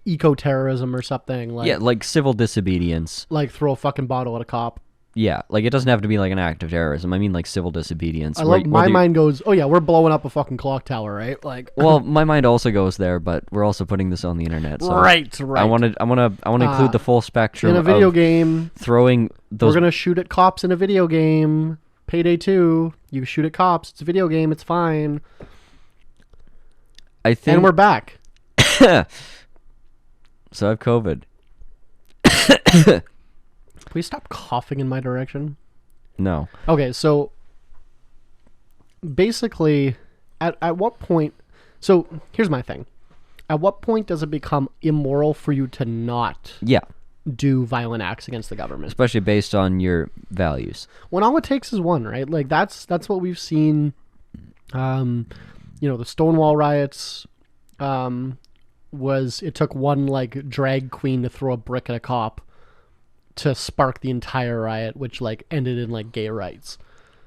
eco-terrorism or something. Like, Yeah, like civil disobedience. Like, throw a fucking bottle at a cop. Yeah, like it doesn't have to be like an act of terrorism. I mean like civil disobedience. My mind goes, oh yeah, we're blowing up a fucking clock tower, right? Like, well, my mind also goes there, but we're also putting this on the internet. So right. I want to include the full spectrum in a video game. Throwing those. We're gonna shoot at cops in a video game. Payday 2. You shoot at cops. It's a video game. It's fine. I think. And we're back. So I have COVID. Please stop coughing in my direction. No. Okay, so basically, at what point... So, here's my thing. At what point does it become immoral for you to not do violent acts against the government? Especially based on your values. When all it takes is one, right? Like, that's what we've seen. The Stonewall riots it took one, like, drag queen to throw a brick at a cop to spark the entire riot, which like ended in like gay rights.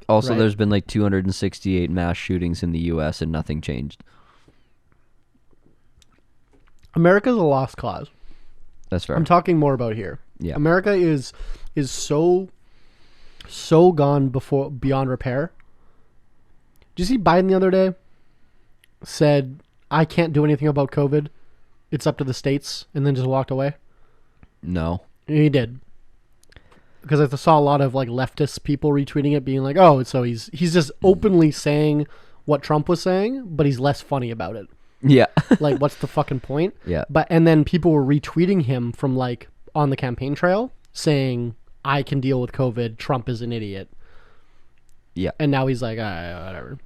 Also, right? There's been like 268 mass shootings in the U.S. and nothing changed. America's a lost cause. That's fair. I'm talking more about here. Yeah. America is so gone beyond repair. Did you see Biden the other day said, I can't do anything about COVID. It's up to the states, and then just walked away? No. He did. Because I saw a lot of like leftist people retweeting it, being like, "Oh, so he's just openly saying what Trump was saying, but he's less funny about it." Yeah. Like, what's the fucking point? Yeah. And then people were retweeting him from like on the campaign trail, saying, "I can deal with COVID. Trump is an idiot." Yeah. And now he's like, whatever.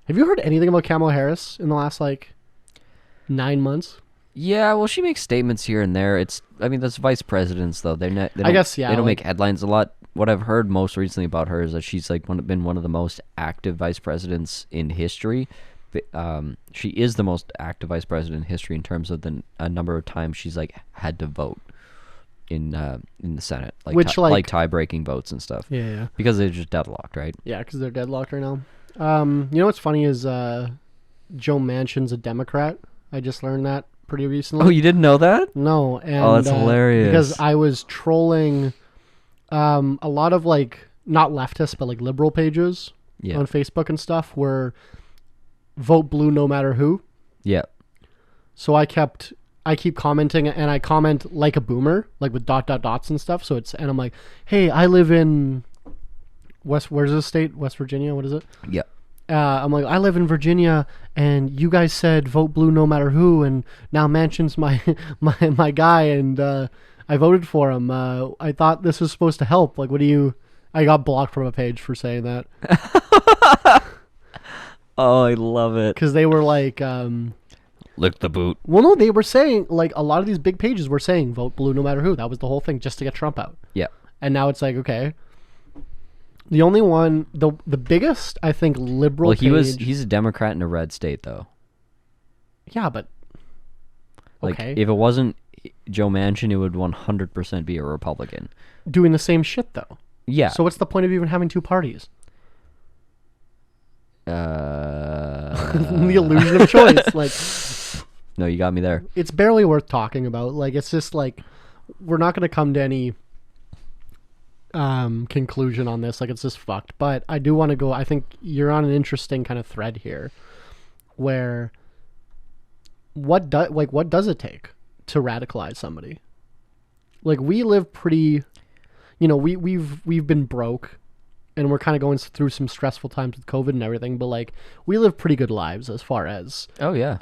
Have you heard anything about Kamala Harris in the last like 9 months? Yeah, well, she makes statements here and there. That's vice presidents, though. They don't make headlines a lot. What I've heard most recently about her is that she's like been one of the most active vice presidents in history. She is the most active vice president in history in terms of the number of times she's like had to vote in the Senate, like tie-breaking votes and stuff. Yeah. Because they're just deadlocked, right? Yeah, because they're deadlocked right now. You know what's funny is Joe Manchin's a Democrat. I just learned that pretty recently. Oh, you didn't know that? No, and Oh, that's hilarious. because I was trolling a lot of like not leftists but like liberal pages Yeah. on Facebook and stuff were vote blue no matter who. Yeah. So I keep commenting, and I comment like a boomer, like with dots and stuff. So and I'm like, hey, I live in where's this state? West Virginia? What is it? Yeah. I'm like, I live in Virginia, and you guys said vote blue no matter who, and now Manchin's my my guy, and I voted for him. I thought this was supposed to help. Like, what do you? I got blocked from a page for saying that. Oh, I love it. Because they were like, Lick the boot. well, no, they were saying, like, a lot of these big pages were saying vote blue no matter who. That was the whole thing, just to get Trump out. Yeah. And now it's like, okay. The only one, the biggest, I think, liberal page. He's a Democrat in a red state, though. Yeah, but Like, okay. if it wasn't Joe Manchin, it would 100% be a Republican. Doing the same shit, though. Yeah. So what's the point of even having two parties? The illusion of choice. Like, no, you got me there. it's barely worth talking about. Like, it's just like, we're not going to come to any conclusion on this. Like, it's just fucked. But I do want to go. I think you're on an interesting kind of thread here, where what does it take to radicalize somebody? Like, we live pretty, we've been broke, and we're kind of going through some stressful times with COVID and everything, but like, we live pretty good lives as far as Oh, yeah.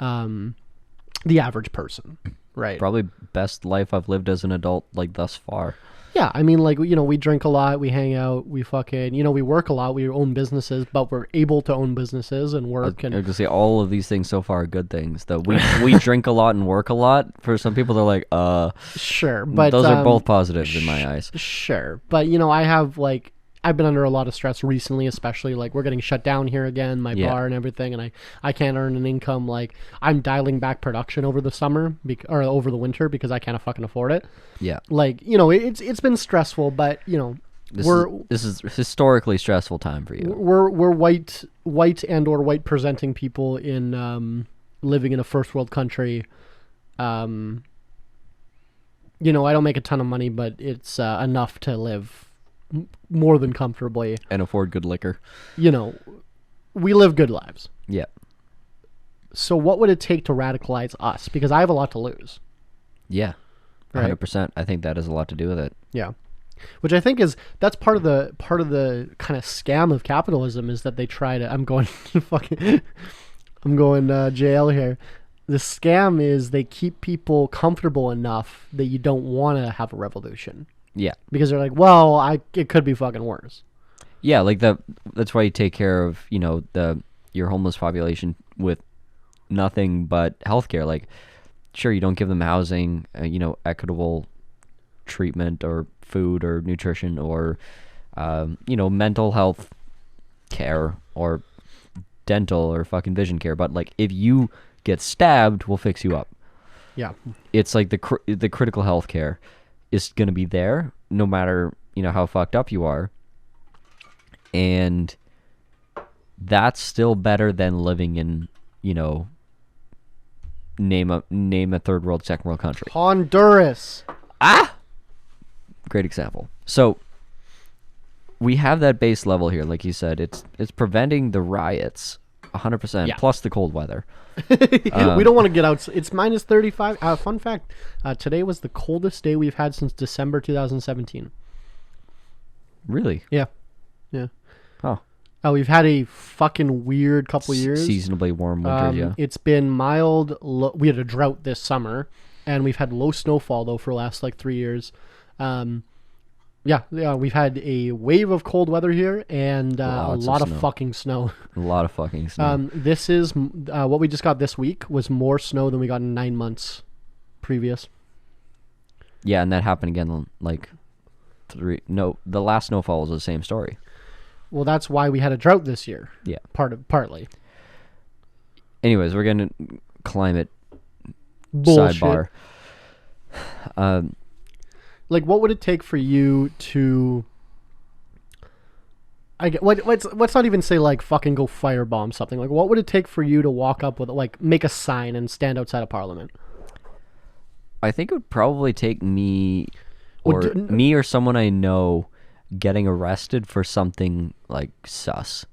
the average person, right? Probably best life I've lived as an adult, like, thus far. Yeah, I mean, like, we drink a lot, we hang out, we fucking, we work a lot, we own businesses, but we're able to own businesses and work. I was And gonna say all of these things so far are good things. Though we drink a lot and work a lot. For some people, they're like, sure, but those are both positives in my eyes. Sure, but I've been under a lot of stress recently, especially like we're getting shut down here again, my Yeah. bar and everything, and I can't earn an income. Like, I'm dialing back production over the summer or over the winter because I can't fucking afford it. Yeah, Like, it's been stressful, but this is historically stressful time for you. we're white and or white presenting people in living in a first world country. I don't make a ton of money, but it's enough to live more than comfortably. And afford good liquor. We live good lives. Yeah, So what would it take to radicalize us? Because I have a lot to lose. yeah, Right. 100%. I think that has a lot to do with it. Yeah. Which I think that's part of the kind of scam of capitalism, is that they try to, I'm going JL here. The scam is they keep people comfortable enough that you don't want to have a revolution. Yeah, Because they're like, well, it could be fucking worse. yeah. Like that's why you take care of your homeless population with nothing but healthcare. Like, sure, you don't give them housing, equitable treatment or food or nutrition or mental health care or dental or fucking vision care, but like, if you get stabbed, we'll fix you up. Yeah. It's like the critical health care is going to be there no matter how fucked up you are, and that's still better than living in name a third world, second world country. Honduras. Great example. So we have that base level here, like you said. It's preventing the riots 100%, Yeah. plus the cold weather. We don't want to get out. It's minus 35. Fun fact, today was the coldest day we've had since December 2017. Really? Yeah. Yeah. Oh. We've had a fucking weird couple years. Seasonably warm winters, yeah. It's been mild. We had a drought this summer, and we've had low snowfall, though, for the last, 3 years. Yeah, we've had a wave of cold weather here, and a lot of fucking snow. A lot of fucking snow. This is what we just got this week was more snow than we got in 9 months previous. Yeah, and that happened again, the last snowfall was the same story. Well, that's why we had a drought this year. Yeah. Partly. Anyways, we're getting to climate Bullshit. sidebar. What would it take for you to? Let's not even say fucking go firebomb something. What would it take for you to walk up with make a sign and stand outside of Parliament? I think it would probably take me Well, or me or someone I know getting arrested for something like sus.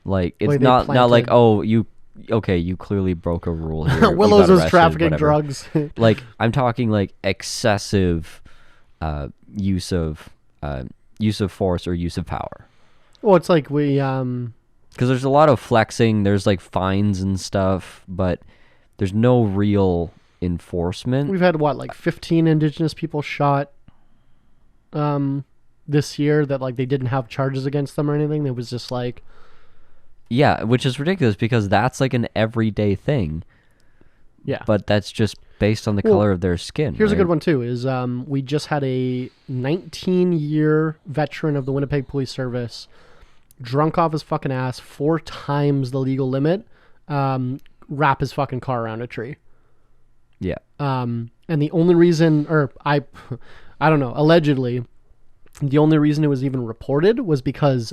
Like it's Like they not like, planted- oh, you clearly broke a rule here. you Willows got was arrested, trafficking whatever. drugs. Like I'm talking like excessive use of force or use of power. Well, it's like we Because there's a lot of flexing, there's like fines and stuff, but there's no real enforcement. we've had what, like 15 Indigenous people shot this year that like they didn't have charges against them or anything. It was just like, Yeah, which is ridiculous because that's like an everyday thing. yeah. But that's just based on the Well, color of their skin. Here's a right? good one too. Is we just had a 19-year veteran of the Winnipeg Police Service, drunk off his fucking ass 4 times the legal limit, wrap his fucking car around a tree. Yeah. And the only reason, or I don't know, allegedly, the only reason it was even reported was because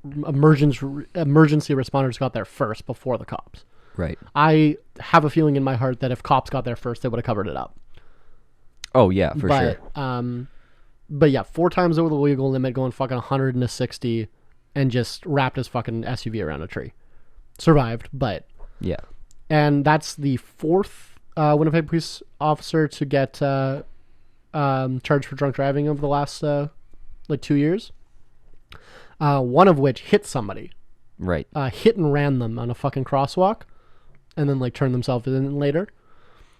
emergency responders got there first before the cops. Right. I have a feeling in my heart that if cops got there first, they would have covered it up. Oh yeah, for sure. But yeah, 4 times over the legal limit, going fucking 160, and just wrapped his fucking SUV around a tree. Survived, but Yeah. and that's the 4th Winnipeg police officer to get charged for drunk driving over the last like 2 years. One of which hit somebody, Right. hit and ran them on a fucking crosswalk, and then like turned themselves in later.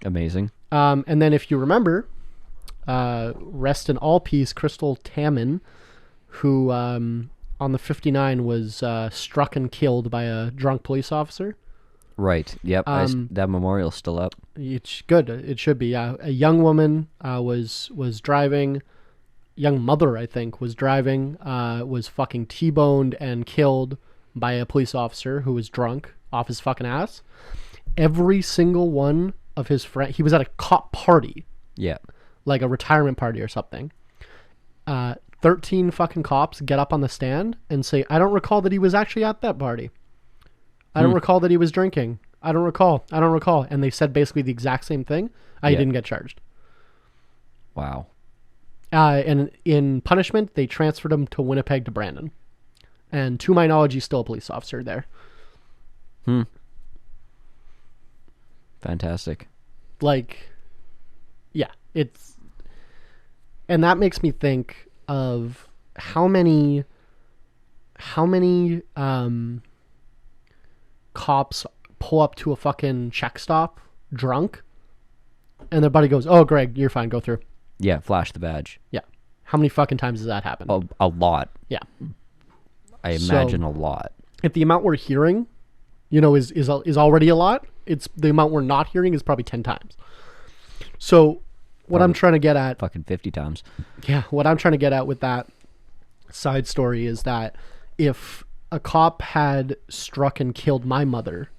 Amazing. And then if you remember, rest in all peace, Crystal Tammin, who on the 59 was struck and killed by a drunk police officer. Right. Yep. That memorial's still up. It's good. It should be. A young woman was driving. Young mother, I think, was driving. Was fucking T-boned and killed by a police officer who was drunk off his fucking ass. Every single one of his friends. He was at a cop party, Yeah. like a retirement party or something. 13 fucking cops get up on the stand and say, "I don't recall that he was actually at that party. I don't recall that he was drinking. I don't recall. And they said basically the exact same thing. I Yeah. didn't get charged. Wow. And in punishment, they transferred him to Winnipeg to Brandon. And to my knowledge, he's still a police officer there. Fantastic. Like, yeah, it's... And that makes me think of how many cops pull up to a fucking check stop drunk, and their buddy goes, "Oh, Greg, you're fine, go through." Yeah. Flash the badge. Yeah. How many fucking times does that happen? A lot. Yeah. I imagine a lot. If the amount we're hearing, is already a lot, it's the amount we're not hearing is probably 10 times. So what I'm trying to get at, Fucking 50 times. yeah, what I'm trying to get at with that side story is that if a cop had struck and killed my mother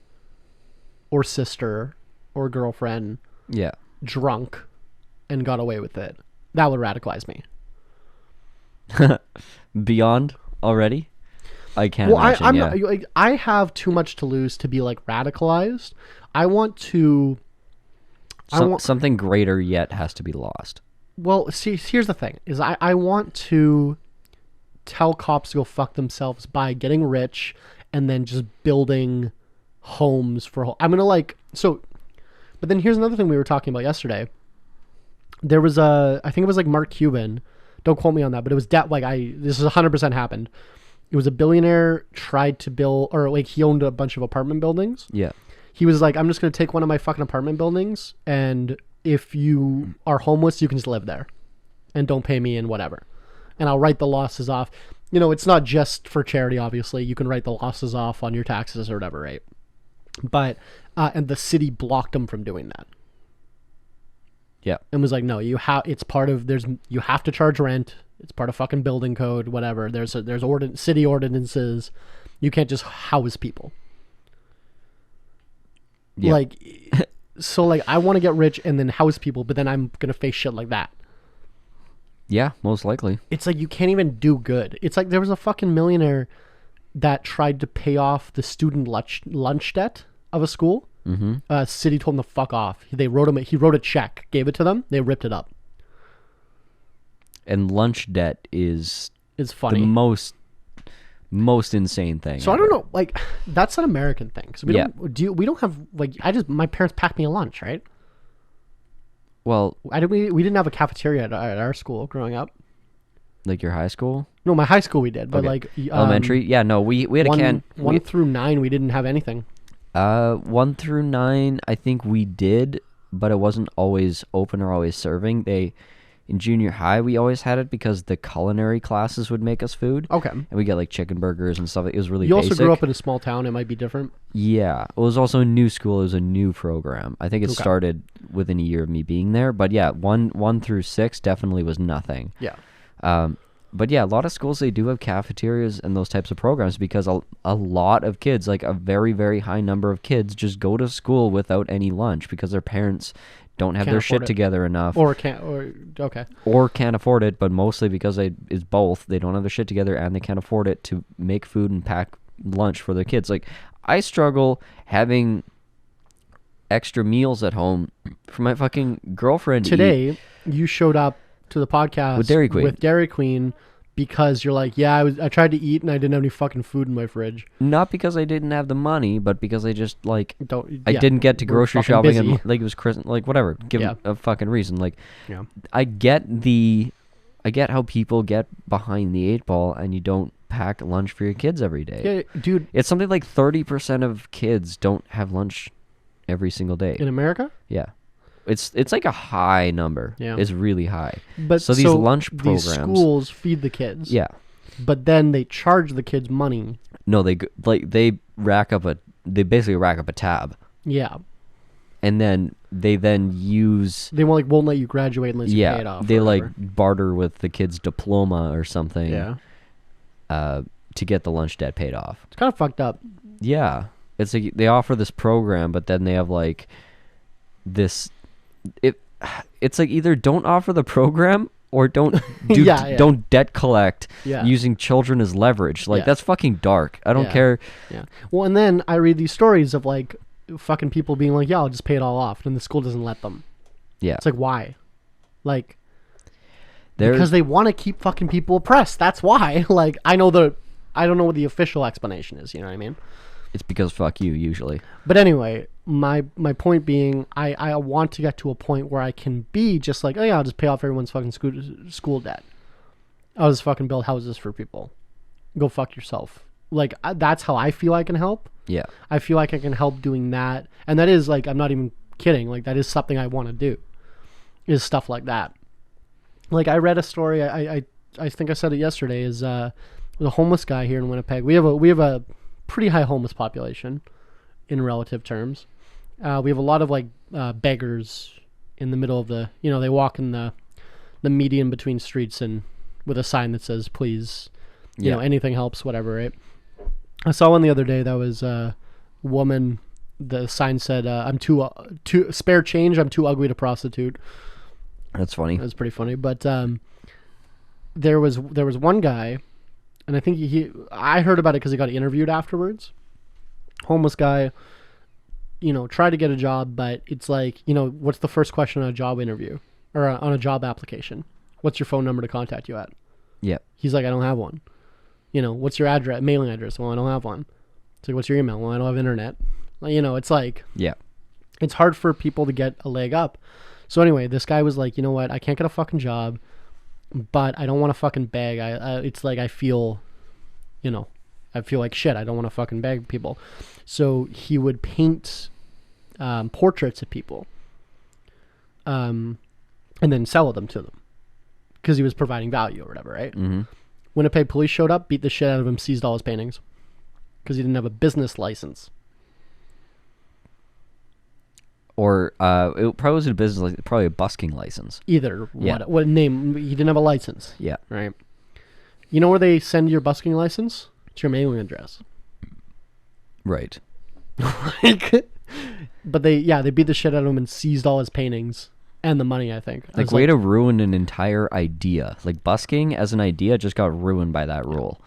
or sister or girlfriend Yeah. drunk and got away with it, that would radicalize me. Beyond already? I can't Well, imagine. I'm yeah. not, like, I have too much to lose to be like radicalized. I want to. Something greater yet has to be lost. Well, see, here's the thing: is I want to tell cops to go fuck themselves by getting rich and then just building homes for. I'm gonna but then here's another thing we were talking about yesterday. There was I think it was like Mark Cuban. Don't quote me on that, but it was this is 100% happened. It was a billionaire tried to build, or like he owned a bunch of apartment buildings. Yeah. He was like, "I'm just going to take one of my fucking apartment buildings, and if you are homeless, you can just live there and don't pay me and whatever. And I'll write the losses off." It's not just for charity, obviously. You can write the losses off on your taxes or whatever, right? But, and the city blocked him from doing that. Yeah. And was like, "No, you have to charge rent. It's part of fucking building code, whatever. There's city ordinances. You can't just house people." Yeah. I want to get rich and then house people, but then I'm going to face shit like that. Yeah, most likely. It's like you can't even do good. It's like there was a fucking millionaire that tried to pay off the student lunch debt of a school. City told him to fuck off. He wrote a check, gave it to them, they ripped it up. And lunch debt is funny. the most insane thing. So ever. I don't know, like, that's an American thing. So we don't have, like, my parents packed me a lunch, right? Well, we didn't have a cafeteria at our school growing up. Like your high school? No, my high school we did, but Okay. like elementary. Yeah, no, we had a can. 1 through 9, we didn't have anything. 1 through 9, I think we did, but it wasn't always open or always serving. In junior high, we always had it because the culinary classes would make us food. Okay. And we get like chicken burgers and stuff. It was really You basic. also grew up in a small town. It might be different. Yeah. It was also a new school. It was a new program. I think it started within a year of me being there. But yeah, 1 through 6 definitely was nothing. Yeah. But yeah, a lot of schools, they do have cafeterias and those types of programs because a lot of kids, like a very, very high number of kids, just go to school without any lunch because their parents don't have their shit together enough. Or can't afford it, but mostly because it's both. They don't have their shit together and they can't afford it to make food and pack lunch for their kids. Like, I struggle having extra meals at home for my fucking girlfriend to Today, eat. You showed up to the podcast with Dairy Queen because you're like, yeah, I tried to eat and I didn't have any fucking food in my fridge. Not because I didn't have the money, but because I just I yeah, didn't get to grocery shopping busy. and like it was Christmas, like whatever. Give a fucking reason. Like, yeah. I get how people get behind the 8 ball and you don't pack lunch for your kids every day. Yeah, dude. It's something like 30% of kids don't have lunch every single day. In America? Yeah. It's like a high number. Yeah. It's really high. But so these lunch programs, these schools feed the kids. Yeah. But then they charge the kids money. No, they basically rack up a tab. Yeah. And then they use they won't let you graduate unless you pay it off. They like barter with the kid's diploma or something. Yeah. To get the lunch debt paid off. It's kind of fucked up. Yeah. It's like they offer this program, but then they have like this. It's like either don't offer the program or don't don't debt collect using children as leverage. Like that's fucking dark. I don't care. Yeah. Well, and then I read these stories of like fucking people being like, yeah, I'll just pay it all off, and the school doesn't let them. Yeah. It's like, why? Like, because they want to keep fucking people oppressed. That's why. Like, I don't know what the official explanation is. You know what I mean? It's because fuck you usually. But anyway, my point being, I want to get to a point where I can be just like, oh yeah, I'll just pay off everyone's fucking school debt. I'll just fucking build houses for people. Go fuck yourself. Like, that's how I feel I can help. Yeah. I feel like I can help doing that. And that is like, I'm not even kidding. Like, that is something I want to do. Is stuff like that. Like, I read a story, I think I said it yesterday, is there's a homeless guy here in Winnipeg. We have a pretty high homeless population in relative terms. We have a lot of like beggars in the middle of the, they walk in the median between streets and with a sign that says, please, you know, anything helps, whatever, right? I saw one the other day that was a woman. The sign said, I'm too spare change. I'm too ugly to prostitute. That's funny. That's pretty funny. But there was one guy, and I think I heard about it because he got interviewed afterwards. Homeless guy, tried to get a job, but it's like, what's the first question on a job interview or on a job application? What's your phone number to contact you at? Yeah. He's like, I don't have one. What's your address, mailing address? Well, I don't have one. It's like, what's your email? Well, I don't have internet. It's like, yeah, it's hard for people to get a leg up. So anyway, this guy was like, you know what? I can't get a fucking job, but I don't want to fucking beg. It's like, I feel like shit. I don't want to fucking beg people. So he would paint portraits of people and then sell them to them because he was providing value or whatever, right? Mm-hmm. Winnipeg police showed up, beat the shit out of him, seized all his paintings because he didn't have a business license. Or it probably wasn't a business license, probably a busking license. Either. Yeah. What name? He didn't have a license. Yeah. Right. You know where they send your busking license? It's your mailing address. Right. But they beat the shit out of him and seized all his paintings and the money, I think. Like, way to ruin an entire idea. Like, busking as an idea just got ruined by that rule.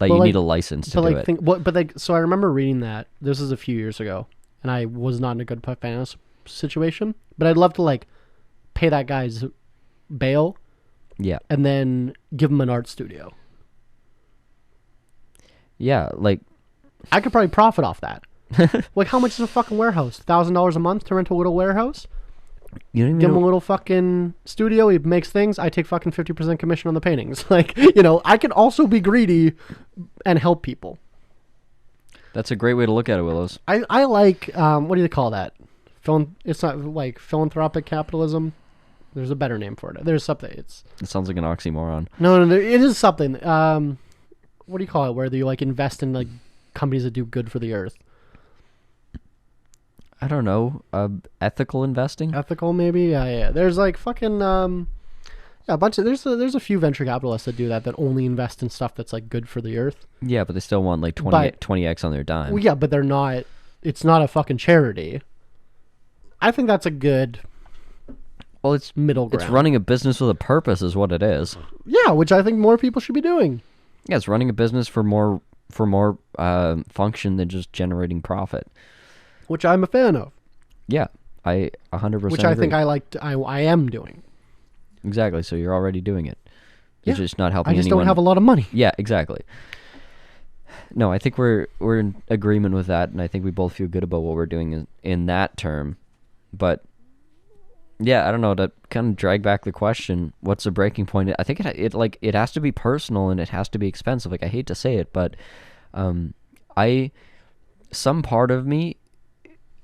Like, you need a license to do it. So I remember reading that. This is a few years ago. and I was not in a good financial situation. But I'd love to like pay that guy's bail Yeah. and then give him an art studio. Yeah, like I could probably profit off that. Like, how much is a fucking warehouse? $1,000 a month to rent a little warehouse? you don't even Give him a know, little fucking studio. He makes things. I take fucking 50% commission on the paintings. Like, you know, I can also be greedy and help people. that's a great way to look at it, Willows. I like, what do you call that? It's not like philanthropic capitalism. There's a better name for it. There's something. It sounds like an oxymoron. No, it is something. What do you call it? Where you like invest in like companies that do good for the earth. I don't know. Ethical investing? Ethical, maybe. Yeah. There's like fucking a bunch of there's a few venture capitalists that do that only invest in stuff that's like good for the earth. Yeah, but they still want like 20x on their dime. Well, yeah, but they're not. It's not a fucking charity. I think that's a good. Well, it's middle ground. It's running a business with a purpose, is what it is. Yeah, which I think more people should be doing. Yeah, it's running a business for more function than just generating profit. Which I'm a fan of. Yeah, I 100%. Which I agree. think I am doing. Exactly. So you're already doing it. Yeah. It's just not helping I just anyone. don't have a lot of money. Yeah, exactly. No, I think we're in agreement with that, and I think we both feel good about what we're doing in that term. But yeah, I don't know, to kind of drag back the question, what's the breaking point? I think it has to be personal and it has to be expensive. Like, I hate to say it, but some part of me,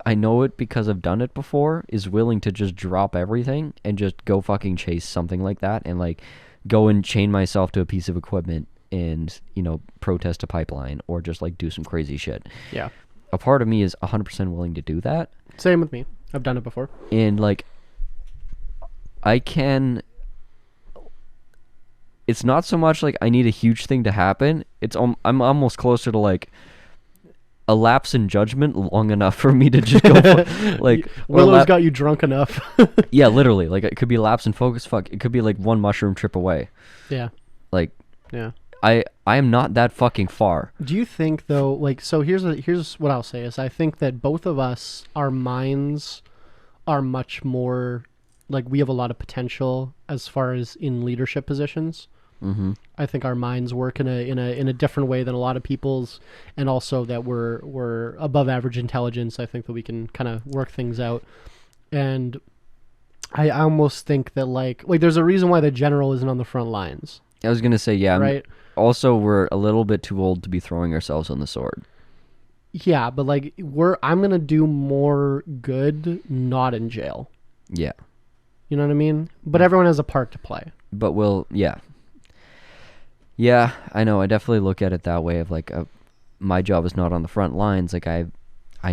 I know it because I've done it before, is willing to just drop everything and just go fucking chase something like that and like go and chain myself to a piece of equipment and, you know, protest a pipeline or just like do some crazy shit. Yeah. A part of me is 100% willing to do that. Same with me. I've done it before. And like, it's not so much like I need a huge thing to happen. I'm almost closer to like a lapse in judgment long enough for me to just go for, like Willow's got you drunk enough. Yeah, literally. Like, it could be a lapse in focus. Fuck, it could be like one mushroom trip away. Yeah. Like, yeah. I am not that fucking far. Do you think though, like, so here's what I'll say is I think that both of us, our minds are much more like, we have a lot of potential as far as in leadership positions. Mm-hmm. I think our minds work in a different way than a lot of people's, and also that we're above average intelligence. I think that we can kind of work things out, and I almost think that like there's a reason why the general isn't on the front lines. I was gonna say, yeah. Right. Also, we're a little bit too old to be throwing ourselves on the sword. Yeah, but like I'm gonna do more good not in jail. Yeah. You know what I mean? But everyone has a part to play. But yeah. Yeah, I know. I definitely look at it that way of like, my job is not on the front lines. Like, I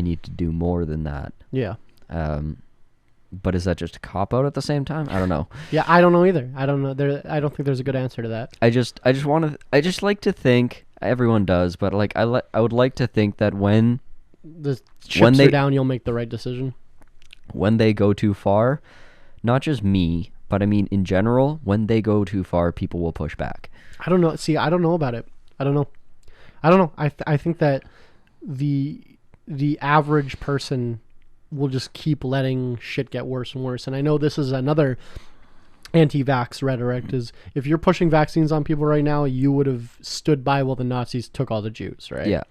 need to do more than that. Yeah. But is that just a cop out at the same time? I don't know. Yeah, I don't know either. I don't know. I don't think there's a good answer to that. I just like to think, everyone does, but like I would like to think that when the chips are down, you'll make the right decision. When they go too far, not just me, but I mean in general, when they go too far, people will push back. I don't know. See, I don't know about it. I don't know. I think that the average person will just keep letting shit get worse and worse. And I know this is another anti-vax rhetoric, is if you're pushing vaccines on people right now, you would have stood by while the Nazis took all the Jews, right? Yeah.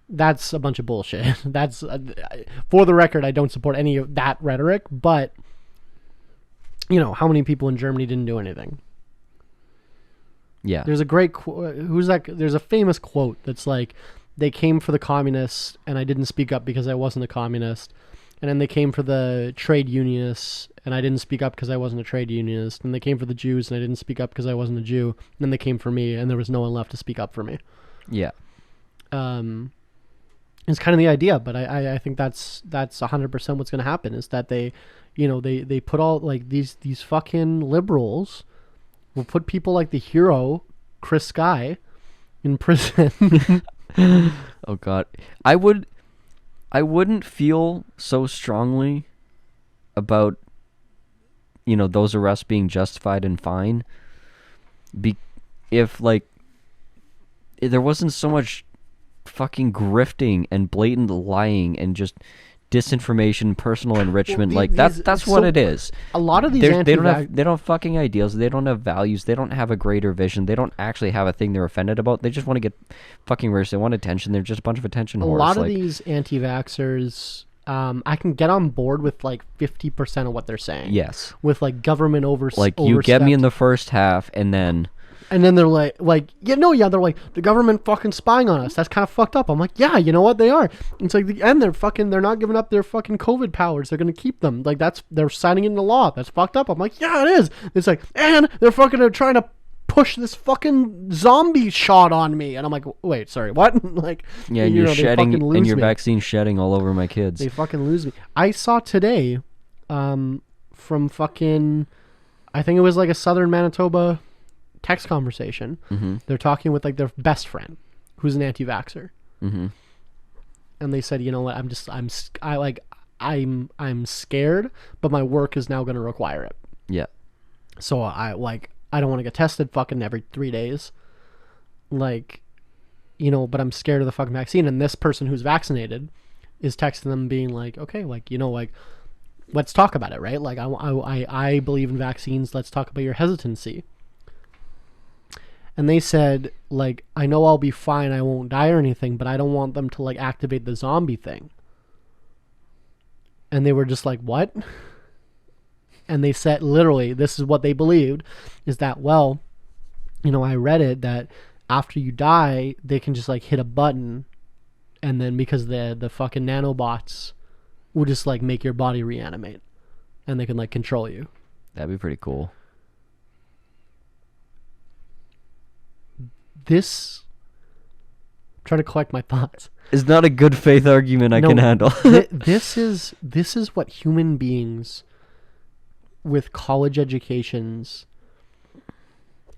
That's a bunch of bullshit. That's for the record, I don't support any of that rhetoric, but you know, how many people in Germany didn't do anything? Yeah. There's a great there's a famous quote that's like, they came for the communists and I didn't speak up because I wasn't a communist. And then they came for the trade unionists and I didn't speak up because I wasn't a trade unionist. And they came for the Jews and I didn't speak up because I wasn't a Jew. And then they came for me and there was no one left to speak up for me. Yeah. It's kind of the idea, but I think that's 100% what's going to happen, is that they put all like these fucking liberals will put people like the hero Chris Sky in prison. Oh God, I wouldn't feel so strongly about, you know, those arrests being justified and fine, if like there wasn't so much fucking grifting and blatant lying and just disinformation, personal enrichment. Well, Like that's what it is. A lot of these They don't have fucking ideals. They don't have values. They don't have a greater vision. They don't actually have a thing they're offended about. They just want to get fucking rich. They want attention. They're just a bunch of attention whores. A lot of these anti-vaxxers, I can get on board with like 50% of what they're saying. Yes. With like government Like you get me in the first half, and then they're like, they're like, the government fucking spying on us. That's kind of fucked up. I'm like, yeah, you know what? They are. It's like the end. They're not giving up their fucking COVID powers. They're going to keep them. Like they're signing into law. That's fucked up. I'm like, yeah, it is. It's like, and they're fucking trying to push this fucking zombie shot on me. And I'm like, wait, sorry, what? Like, yeah, and you're shedding, and your vaccine shedding all over my kids. They fucking lose me. I saw today, from fucking, I think it was like a Southern Manitoba text conversation. Mm-hmm. They're talking with like their best friend who's an anti-vaxxer. Mm-hmm. And they said, you know what, I'm scared, but my work is now going to require it. Yeah. So I don't want to get tested fucking every 3 days. Like, you know, but I'm scared of the fucking vaccine. And this person who's vaccinated is texting them being like, okay, like, you know, like, let's talk about it, right? Like, I believe in vaccines. Let's talk about your hesitancy. And they said, like, I know I'll be fine. I won't die or anything, but I don't want them to, like, activate the zombie thing. And they were just like, what? And they said, literally, this is what they believed, is that, well, you know, I read it, that after you die, they can just, like, hit a button, and then because the fucking nanobots will just, like, make your body reanimate, and they can, like, control you. That'd be pretty cool. This, I'm trying to collect my thoughts. It's not a good faith argument I can handle. This is what human beings with college educations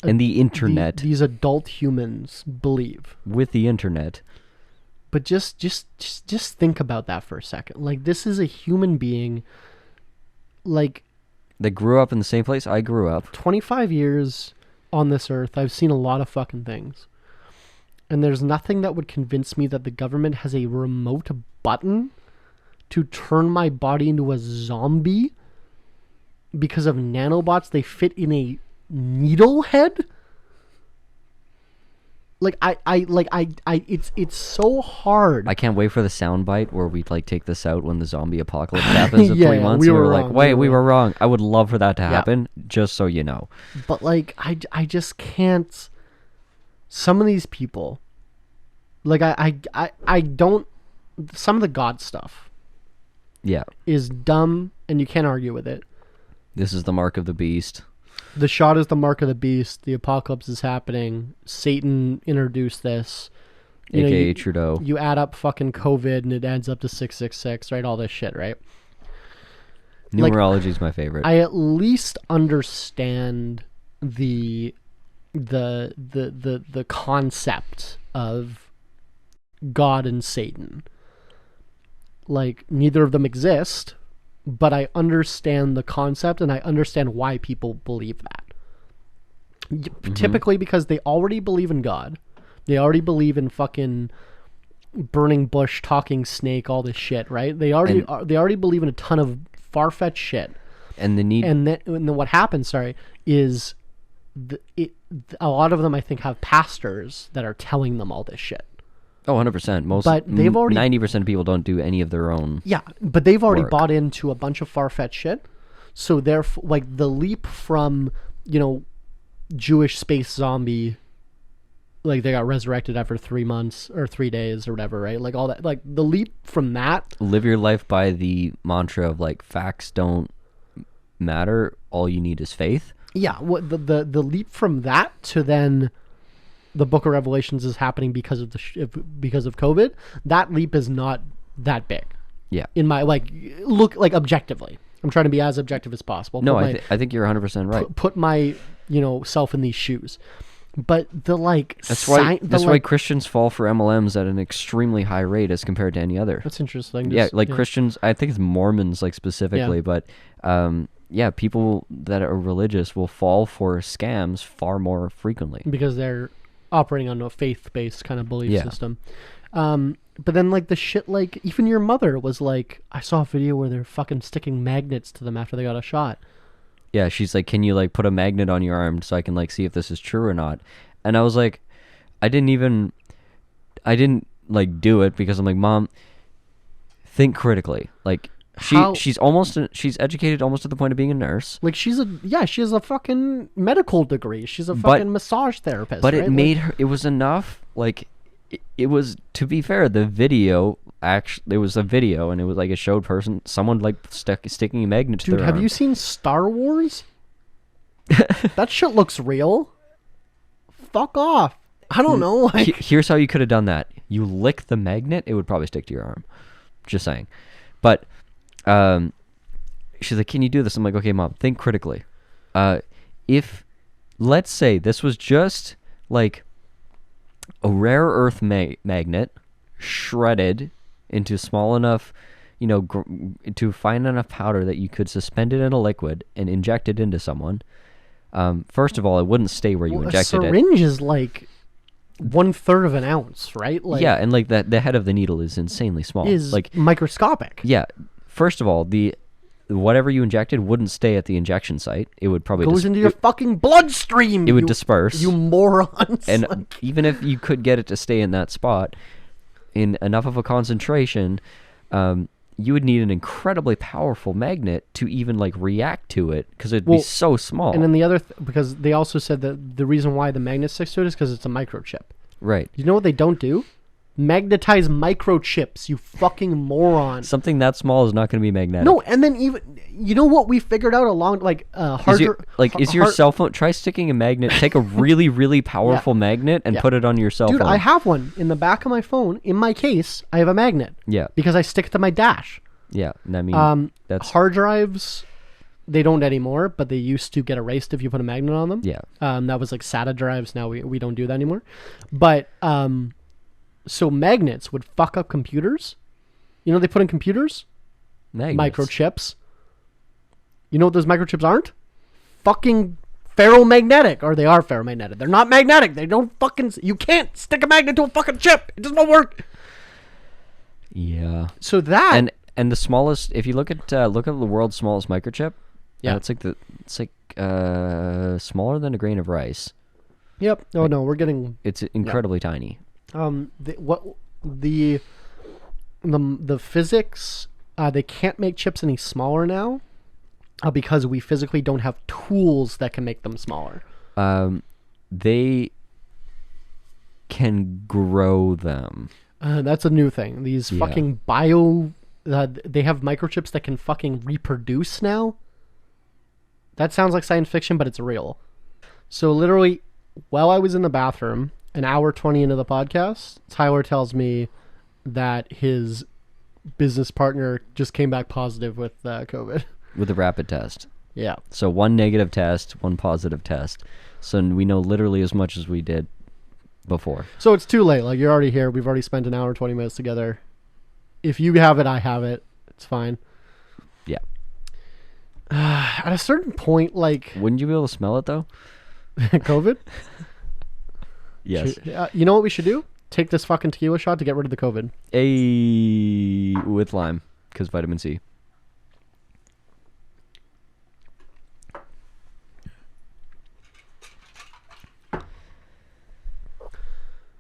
and the internet, these adult humans believe with the internet. But just think about that for a second. Like, this is a human being, like, that grew up in the same place I grew up. 25 years on this earth, I've seen a lot of fucking things. And there's nothing that would convince me that the government has a remote button to turn my body into a zombie because of nanobots. They fit in a needle head. Like, it's so hard. I can't wait for the soundbite where we like take this out when the zombie apocalypse happens in 3 months. We were like, wrong. wait, we were wrong. I would love for that to happen, just so you know. But like, I just can't. Some of these people, like, I don't. Some of the God stuff, is dumb, and you can't argue with it. This is the mark of the beast. The shot is the mark of the beast. The apocalypse is happening. Satan introduced this. AKA Trudeau. You add up fucking COVID and it adds up to 666, right? All this shit, right? Numerology is my favorite. I at least understand the concept of God and Satan. Like, neither of them exist, but I understand the concept and I understand why people believe that. Mm-hmm. Typically because they already believe in God. They already believe in fucking burning bush, talking snake, all this shit, right? They already believe in a ton of far-fetched shit. And then what happens, is a lot of them, I think, have pastors that are telling them all this shit. Oh, 100%. But they've already 90% of people don't do any of their own. Yeah, but they've already work. bought into a bunch of far-fetched shit. So therefore, like, the leap from, you know, Jewish space zombie, like, they got resurrected after 3 months or 3 days or whatever, right? Like, all that, like, the leap from that. Live your life by the mantra of, like, facts don't matter. All you need is faith. Yeah, what the leap from that to then the Book of Revelations is happening because of because of COVID. That leap is not that big. Yeah. In my, like, look, like, objectively, I'm trying to be as objective as possible. No, I think you're 100% right. Put my, you know, self in these shoes. But the, like, that's why Christians fall for MLMs at an extremely high rate as compared to any other. That's interesting. Christians, I think it's Mormons, like, specifically, but people that are religious will fall for scams far more frequently because they're operating on a faith-based kind of belief Yeah. system. But then like the shit, like even your mother was like, I saw a video where they're fucking sticking magnets to them after they got a shot. Yeah, she's like, can you like put a magnet on your arm so I can like see if this is true or not? And I was like, I didn't like do it because I'm like, Mom, think critically. Like she's educated almost to the point of being a nurse. Like she has a fucking medical degree. She's a fucking massage therapist. But right? it made her. It was enough. Like it was. To be fair, the video actually there was a video and it was like a showed someone like sticking a magnet to Dude, their have arm. you seen Star Wars? That shit looks real. Fuck off. I don't know. Like Here's how you could have done that. You lick the magnet, it would probably stick to your arm. Just saying. But she's like, can you do this? I'm like, okay, Mom, think critically. If, let's say this was just like a rare earth magnet shredded into small enough, to fine enough powder that you could suspend it in a liquid and inject it into someone. First of all, it wouldn't stay where you injected a syringe is like 1/3 of an ounce, right? Like, yeah, and like that, the head of the needle is insanely small. is Like, microscopic. yeah. First of all, whatever you injected wouldn't stay at the injection site. It would probably Goes into your fucking bloodstream. it would disperse. You morons. And Like, even if you could get it to stay in that spot in enough of a concentration, you would need an incredibly powerful magnet to even like react to it because it'd be so small. and then the other because they also said that the reason why the magnet sticks to it is because it's a microchip. Right. You know what they don't do? Magnetize microchips, you fucking moron. Something that small is not going to be magnetic. No, and then even you know what we figured out along like is your cell phone? Try sticking a magnet. Take a really really powerful magnet and put it on your cell Dude, phone. I have one in the back of my phone. In my case, I have a magnet. Yeah. Because I stick it to my dash. Yeah. And I mean, that's Hard drives. They don't anymore, but they used to get erased if you put a magnet on them. yeah. That was like SATA drives. Now we don't do that anymore. But so magnets would fuck up computers. You know what they put in computers? Magnets. Microchips. You know what those microchips aren't? Fucking ferromagnetic. Or they are ferromagnetic. They're not magnetic. They don't fucking... You can't stick a magnet to a fucking chip. It just won't work. Yeah. So that... And the smallest, if you look at the world's smallest microchip, it's like smaller than a grain of rice. Yep. Oh no, we're getting... It's incredibly tiny. The physics, they can't make chips any smaller now because we physically don't have tools that can make them smaller. They can grow them. That's a new thing. These fucking they have microchips that can fucking reproduce now. That sounds like science fiction, but it's real. So literally, while I was in the bathroom, an hour 20 into the podcast, Tyler tells me that his business partner just came back positive with COVID. With a rapid test. Yeah. So one negative test, one positive test. So we know literally as much as we did before. So it's too late. Like, you're already here. We've already spent an hour 20 minutes together. If you have it, I have it. It's fine. Yeah. At a certain point, like... Wouldn't you be able to smell it, though? COVID? Yes. You know what we should do? Take this fucking tequila shot to get rid of the COVID. With lime, because vitamin C.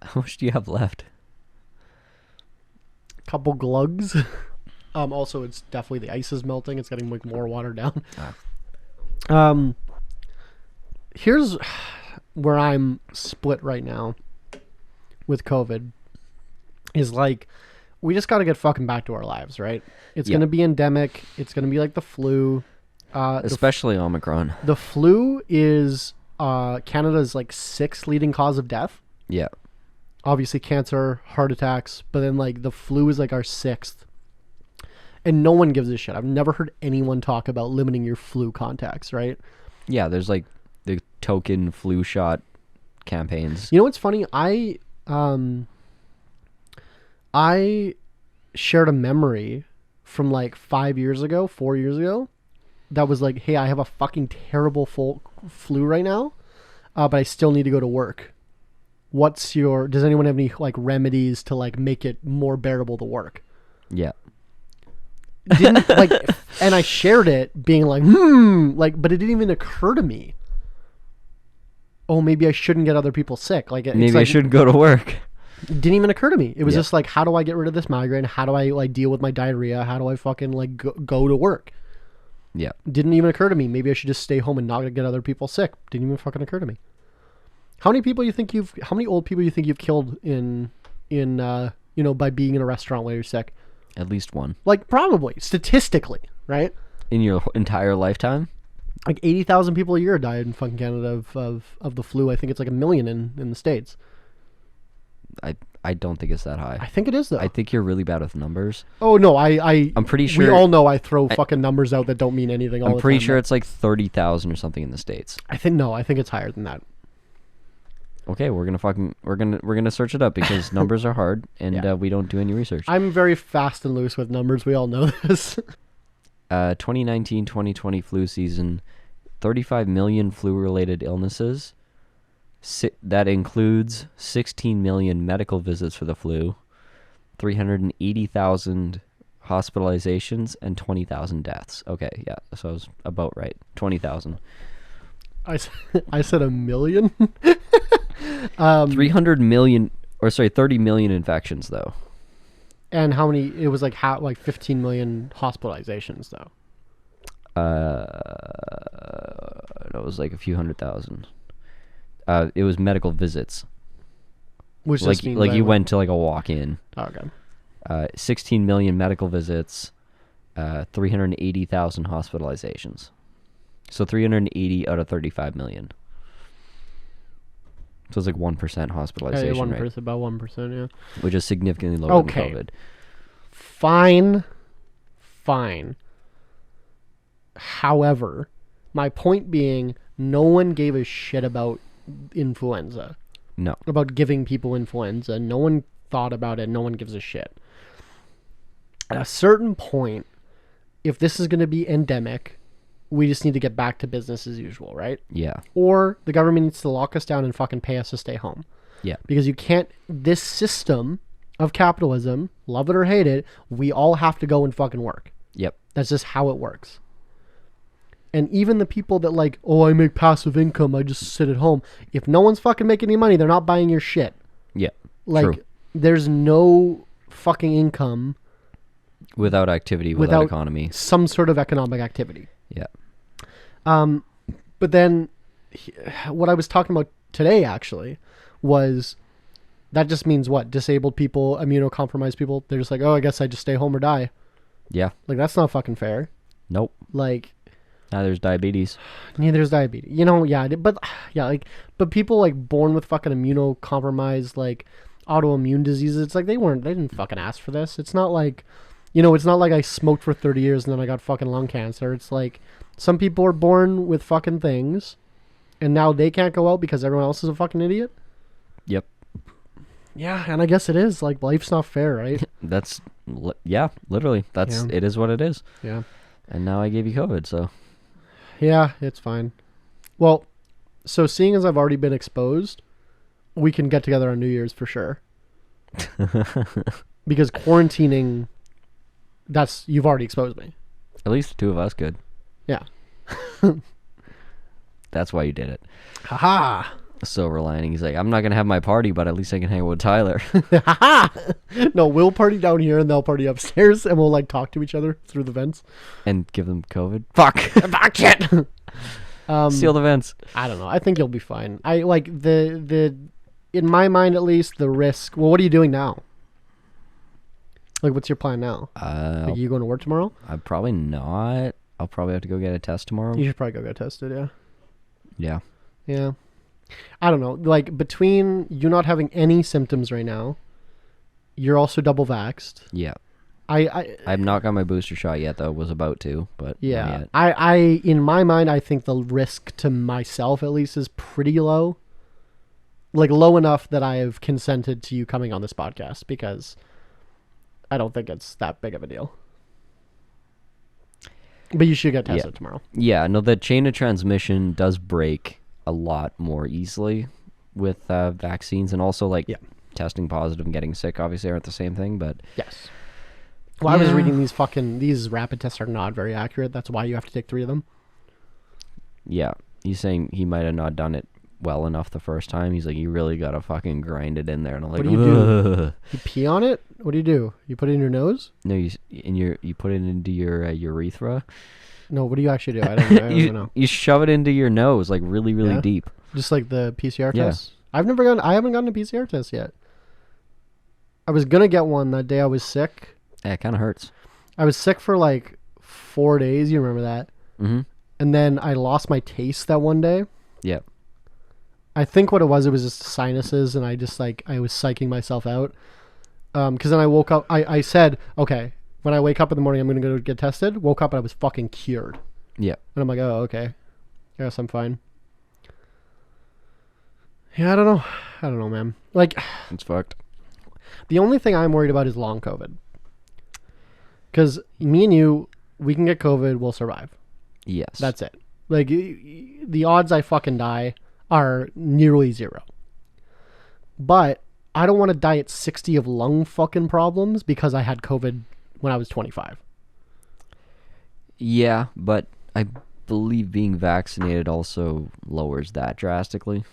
How much do you have left? Couple glugs. Also, it's definitely the ice is melting. It's getting like more watered down. Here's where I'm split right now with COVID. Is like, we just got to get fucking back to our lives, right? It's going to be endemic. It's going to be like the flu. Especially Omicron. The flu is Canada's like 6th leading cause of death. Yeah. Obviously cancer, heart attacks, but then like the flu is like our 6th. And no one gives a shit. I've never heard anyone talk about limiting your flu contacts, right? Yeah, there's like the token flu shot campaigns. You know what's funny? I shared a memory from like 4 years ago, that was like, hey, I have a fucking terrible flu right now, but I still need to go to work. does anyone have any like remedies to like make it more bearable to work? Yeah. Didn't like, and I shared it being like, like, but it didn't even occur to me. Oh, maybe I shouldn't get other people sick. Like, Maybe I shouldn't go to work. It didn't even occur to me. It was just like, how do I get rid of this migraine? How do I like deal with my diarrhea? How do I fucking like go to work? Yeah. Didn't even occur to me. Maybe I should just stay home and not get other people sick. Didn't even fucking occur to me. How many old people you think you've killed in by being in a restaurant while you're sick? At least one. Like, probably, statistically, right? In your entire lifetime? Like 80,000 people a year die in fucking Canada of the flu. I think it's like 1 million in the States. I don't think it's that high. I think it is, though. I think you're really bad with numbers. Oh, no, I'm pretty sure... We all know I throw fucking numbers out that don't mean anything all the time. I'm pretty sure it's like 30,000 or something in the States. I think it's higher than that. Okay, we're gonna search it up because numbers are hard and we don't do any research. I'm very fast and loose with numbers. We all know this. 2019-2020 flu season, 35 million flu-related illnesses. That includes 16 million medical visits for the flu, 380,000 hospitalizations, and 20,000 deaths. Okay, yeah, so I was about right. 20,000. I said 1 million. 300 million, 30 million infections though. And how many? It was like 15 million hospitalizations though. It was like a few 100,000. It was medical visits. Which like you went to like a walk-in. Oh, okay. 16 million medical visits, 380,000 hospitalizations. So 380 out of 35 million. So it's like 1% hospitalization rate. About 1%, yeah. Which is significantly lower than COVID. Fine. However, my point being, no one gave a shit about influenza. No. About giving people influenza. No one thought about it. No one gives a shit. At a certain point, if this is going to be endemic, we just need to get back to business as usual, right? Yeah. Or the government needs to lock us down and fucking pay us to stay home. Yeah. Because you can't, this system of capitalism, love it or hate it, we all have to go and fucking work. Yep. That's just how it works. And even the people that like, oh, I make passive income, I just sit at home. If no one's fucking making any money, they're not buying your shit. Yeah. Like, true. There's no fucking income without activity, without economy. Some sort of economic activity. Yeah. But then what I was talking about today actually was that just means what? Disabled people, immunocompromised people, they're just like, oh, I guess I just stay home or die. Yeah. Like, that's not fucking fair. Nope. Like, now there's diabetes. Yeah, there's diabetes. But people like born with fucking immunocompromised, like autoimmune diseases, it's like they didn't fucking ask for this. It's not like, it's not like I smoked for 30 years and then I got fucking lung cancer. It's like some people are born with fucking things and now they can't go out because everyone else is a fucking idiot. Yep. Yeah, and I guess it is. Like, life's not fair, right? Literally. It is what it is. Yeah. And now I gave you COVID, so. Yeah, it's fine. Well, so seeing as I've already been exposed, we can get together on New Year's for sure. Because quarantining, you've already exposed me. At least the two of us could. Yeah. That's why you did it. Haha. Silver lining. He's like, I'm not going to have my party, but at least I can hang out with Tyler. Haha. No, we'll party down here and they'll party upstairs and we'll like talk to each other through the vents. And give them COVID. Fuck. Fuck shit. Seal the vents. I don't know. I think you'll be fine. I like the in my mind at least, the risk. Well, what are you doing now? Like, what's your plan now? Like, you going to work tomorrow? I'm probably not. I'll probably have to go get a test tomorrow. You should probably go get tested, yeah. Yeah. Yeah. I don't know. Like, between you not having any symptoms right now, you're also double vaxxed. Yeah. I've not got my booster shot yet, though. Was about to, but yeah. not yet. I in my mind, I think the risk to myself at least is pretty low. Like, low enough that I have consented to you coming on this podcast because I don't think it's that big of a deal. But you should get tested tomorrow. Yeah, no, the chain of transmission does break a lot more easily with vaccines, and also like Yeah. testing positive and getting sick obviously aren't the same thing, but Yes. Well, I was Yeah. reading these rapid tests are not very accurate. That's why you have to take 3 of them. yeah, he's saying he might have not done it well enough the first time. He's like, you really gotta fucking grind it in there, and I'm like, What do you do? "Ugh." You pee on it? What do you do? You put it in your nose? No, you put it into your urethra. No, what do you actually do? I don't even know. You shove it into your nose like really Yeah? deep. Just like the PCR Yeah. test? I haven't gotten a PCR test yet. I was going to get one that day I was sick. Yeah, it kind of hurts. I was sick for like 4 days. You remember that? Mm-hmm. And then I lost my taste that one day. Yeah. I think what it was just sinuses, and I was psyching myself out. Because then I woke up, I said, okay, when I wake up in the morning, I'm going to go get tested. Woke up and I was fucking cured. Yeah. And I'm like, oh, okay. I guess I'm fine. Yeah, I don't know, man. Like, It's fucked. the only thing I'm worried about is long COVID. Because me and you, we can get COVID, we'll survive. Yes. That's it. Like, the odds I fucking die are nearly 0. But I don't want to die at 60 of lung fucking problems because I had COVID when I was 25. Yeah, but I believe being vaccinated also lowers that drastically.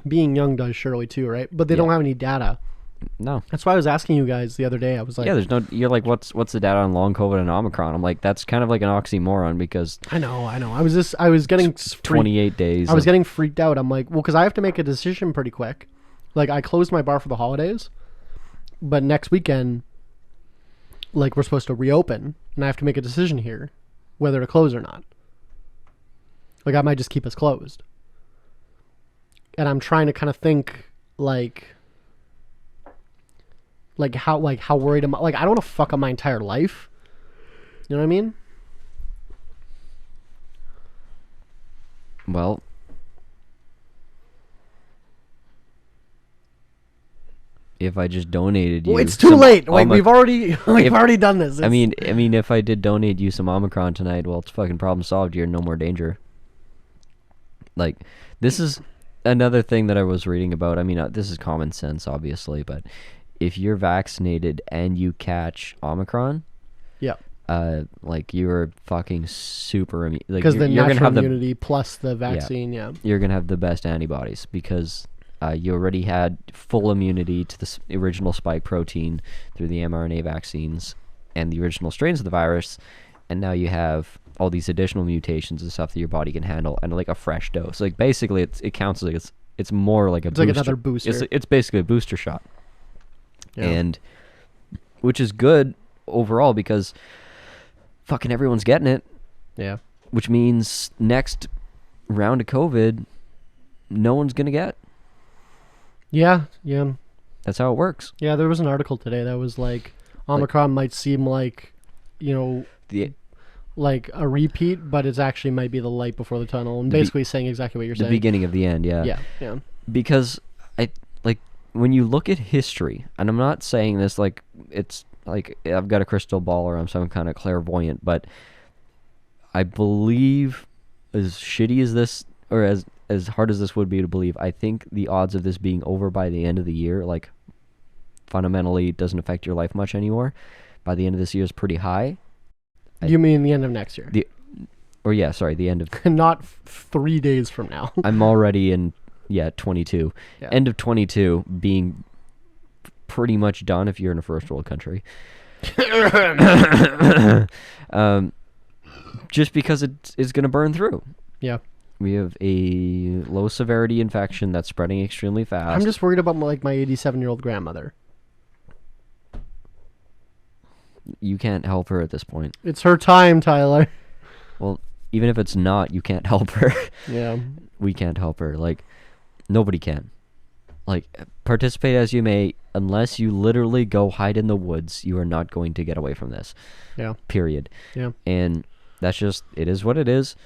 Being young does surely too, right? But they Yeah. don't have any data. No. That's why I was asking you guys the other day. I was like, Yeah, there's no. You're like, what's the data on long COVID and Omicron? I'm like, that's kind of like an oxymoron because I know. I was getting 28 days. I was getting freaked out. I'm like, well, because I have to make a decision pretty quick. Like, I closed my bar for the holidays, but next weekend, like, we're supposed to reopen, and I have to make a decision here whether to close or not. Like, I might just keep us closed. And I'm trying to kind of think, like how worried am I? Like, I don't want to fuck up my entire life. You know what I mean? Well, if I just donated you, Well, it's too some late. Like, Omi- we've already done this. I mean, if I did donate you some Omicron tonight, well, it's fucking problem solved. You're in no more danger. Like, this is another thing that I was reading about. I mean, this is common sense, obviously, but if you're vaccinated and you catch Omicron, yeah, like you're fucking super immune. Like, because the you're gonna natural have immunity plus the vaccine. Yeah. you're gonna have the best antibodies because you already had full immunity to the original spike protein through the mRNA vaccines and the original strains of the virus, and now you have all these additional mutations and stuff that your body can handle, and like a fresh dose. Like, basically, it counts like it's more like a It's booster. like another booster. It's basically a booster shot, Yeah. and which is good overall because fucking everyone's getting it, Yeah. which means next round of COVID, no one's gonna get. Yeah. Yeah. That's how it works. Yeah. There was an article today that was like Omicron might seem like, The like a repeat, but it actually might be the light before the tunnel, and The be- basically saying exactly what you're the saying. beginning of the end, yeah. Yeah. Yeah. Because when you look at history, and I'm not saying this like it's like I've got a crystal ball or I'm some kind of clairvoyant, but I believe, as shitty as this, or as hard as this would be to believe, I think the odds of this being over by the end of the year, like, fundamentally doesn't affect your life much anymore. By the end of this year is pretty high. You mean the end of next year? The end of. Not 3 days from now. I'm already in 22. Yeah. End of 22 being pretty much done if you're in a first world country. Just because it's going to burn through. Yeah. We have a low severity infection that's spreading extremely fast. I'm just worried about my 87-year-old grandmother. You can't help her at this point. It's her time, Tyler. Well, even if it's not, you can't help her. Yeah. We can't help her. Like, nobody can. Like, participate as you may, unless you literally go hide in the woods, you are not going to get away from this. Yeah. Period. Yeah. And that's just, it is what it is.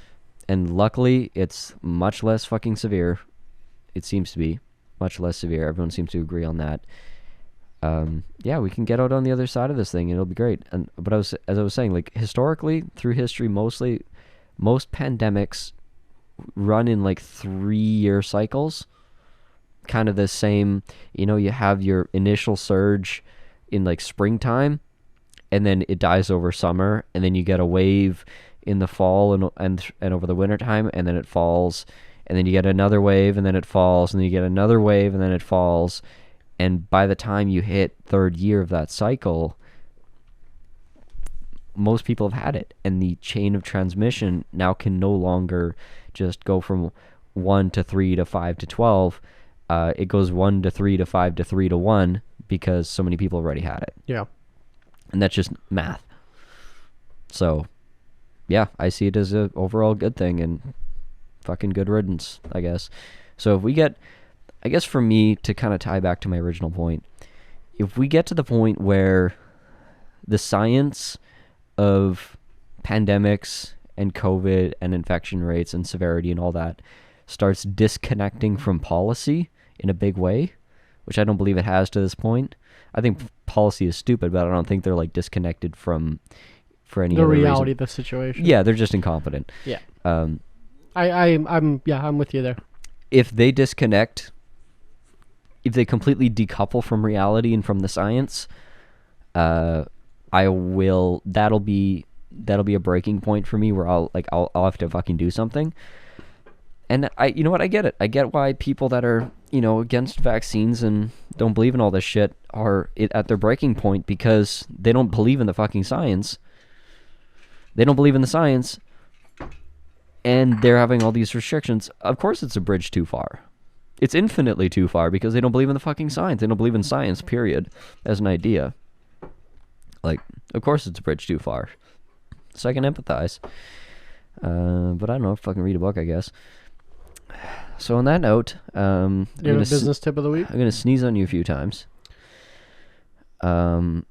And luckily, it's much less fucking severe. It seems to be much less severe. Everyone seems to agree on that. Yeah, we can get out on the other side of this thing, and it'll be great. But as I was saying, like, historically, through history, most pandemics run in like 3-year cycles. Kind of the same, you have your initial surge in like springtime, and then it dies over summer, and then you get a wave in the fall and over the winter time, and then it falls, and then you get another wave, and then it falls, and then you get another wave, and then it falls. And by the time you hit third year of that cycle, most people have had it, and the chain of transmission now can no longer just go from 1 to 3 to 5 to 12. It goes 1 to 3 to 5 to 3 to 1 because so many people already had it. Yeah. And that's just math. So, yeah, I see it as a overall good thing, and fucking good riddance, I guess. So if we get, I guess for me, to kind of tie back to my original point, if we get to the point where the science of pandemics and COVID and infection rates and severity and all that starts disconnecting from policy in a big way, which I don't believe it has to this point. I think policy is stupid, but I don't think they're like disconnected for any the other reality reason. of the situation. Yeah, they're just incompetent. Yeah. I'm with you there. If they disconnect, if they completely decouple from reality and from the science, that'll be a breaking point for me where I'll have to fucking do something. And you know what? I get it. I get why people that are, against vaccines and don't believe in all this shit are at their breaking point, because they don't believe in the fucking science. They don't believe in the science, and they're having all these restrictions. Of course it's a bridge too far. It's infinitely too far, because they don't believe in the fucking science. They don't believe in science, period, as an idea. Like, of course it's a bridge too far. So I can empathize. But I don't know, fucking read a book, I guess. So on that note, you have a business tip of the week? I'm going to sneeze on you a few times. We're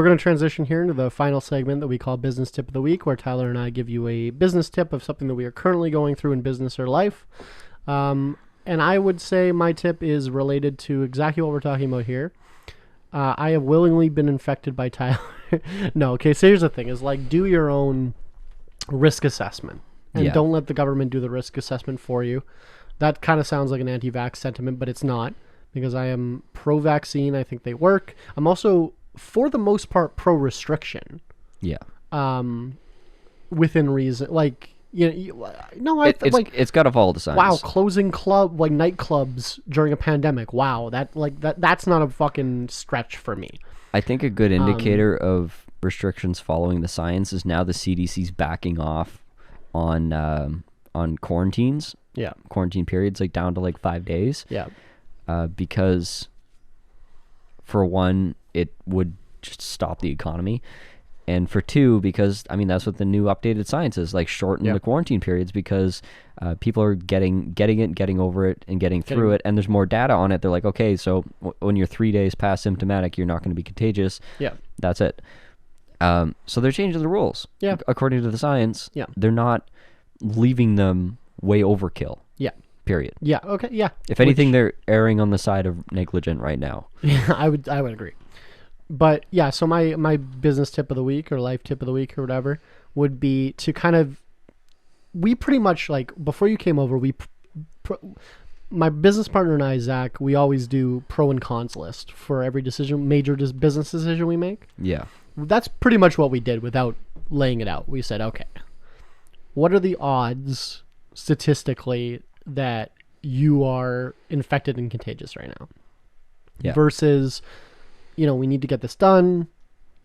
going to transition here into the final segment that we call Business Tip of the Week, where Tyler and I give you a business tip of something that we are currently going through in business or life. And I would say my tip is related to exactly what we're talking about here. I have willingly been infected by Tyler. No, okay, so here's the thing, is like, do your own risk assessment. And don't let the government do the risk assessment for you. That kind of sounds like an anti-vax sentiment, but it's not, because I am pro-vaccine. I think they work. I'm also, for the most part, pro-restriction. Yeah. Within reason, like, it's got to follow the science. Wow, closing nightclubs during a pandemic. Wow, that's not a fucking stretch for me. I think a good indicator of restrictions following the science is now the CDC's backing off on quarantines. Yeah. Quarantine periods, like down to like 5 days. Yeah. Because for one, it would just stop the economy. And for two, because, I mean, that's what the new updated science is, like shorten the quarantine periods, because people are getting over it and getting through it, and there's more data on it. They're like, okay, so when you're 3 days past symptomatic, you're not going to be contagious. Yeah. That's it. So they're changing the rules. Yeah. According to the science. Yeah. They're not leaving them way overkill. Yeah. Period. Yeah. Okay. Yeah. If anything, they're erring on the side of negligent right now. Yeah, I would agree. But yeah, so my business tip of the week or life tip of the week or whatever would be to kind of, we pretty much, like, before you came over, my business partner and I, Zach, we always do pro and cons list for every major business decision we make. Yeah. That's pretty much what we did without laying it out. We said, okay, what are the odds statistically that you are infected and contagious right now? Yeah. Versus, we need to get this done.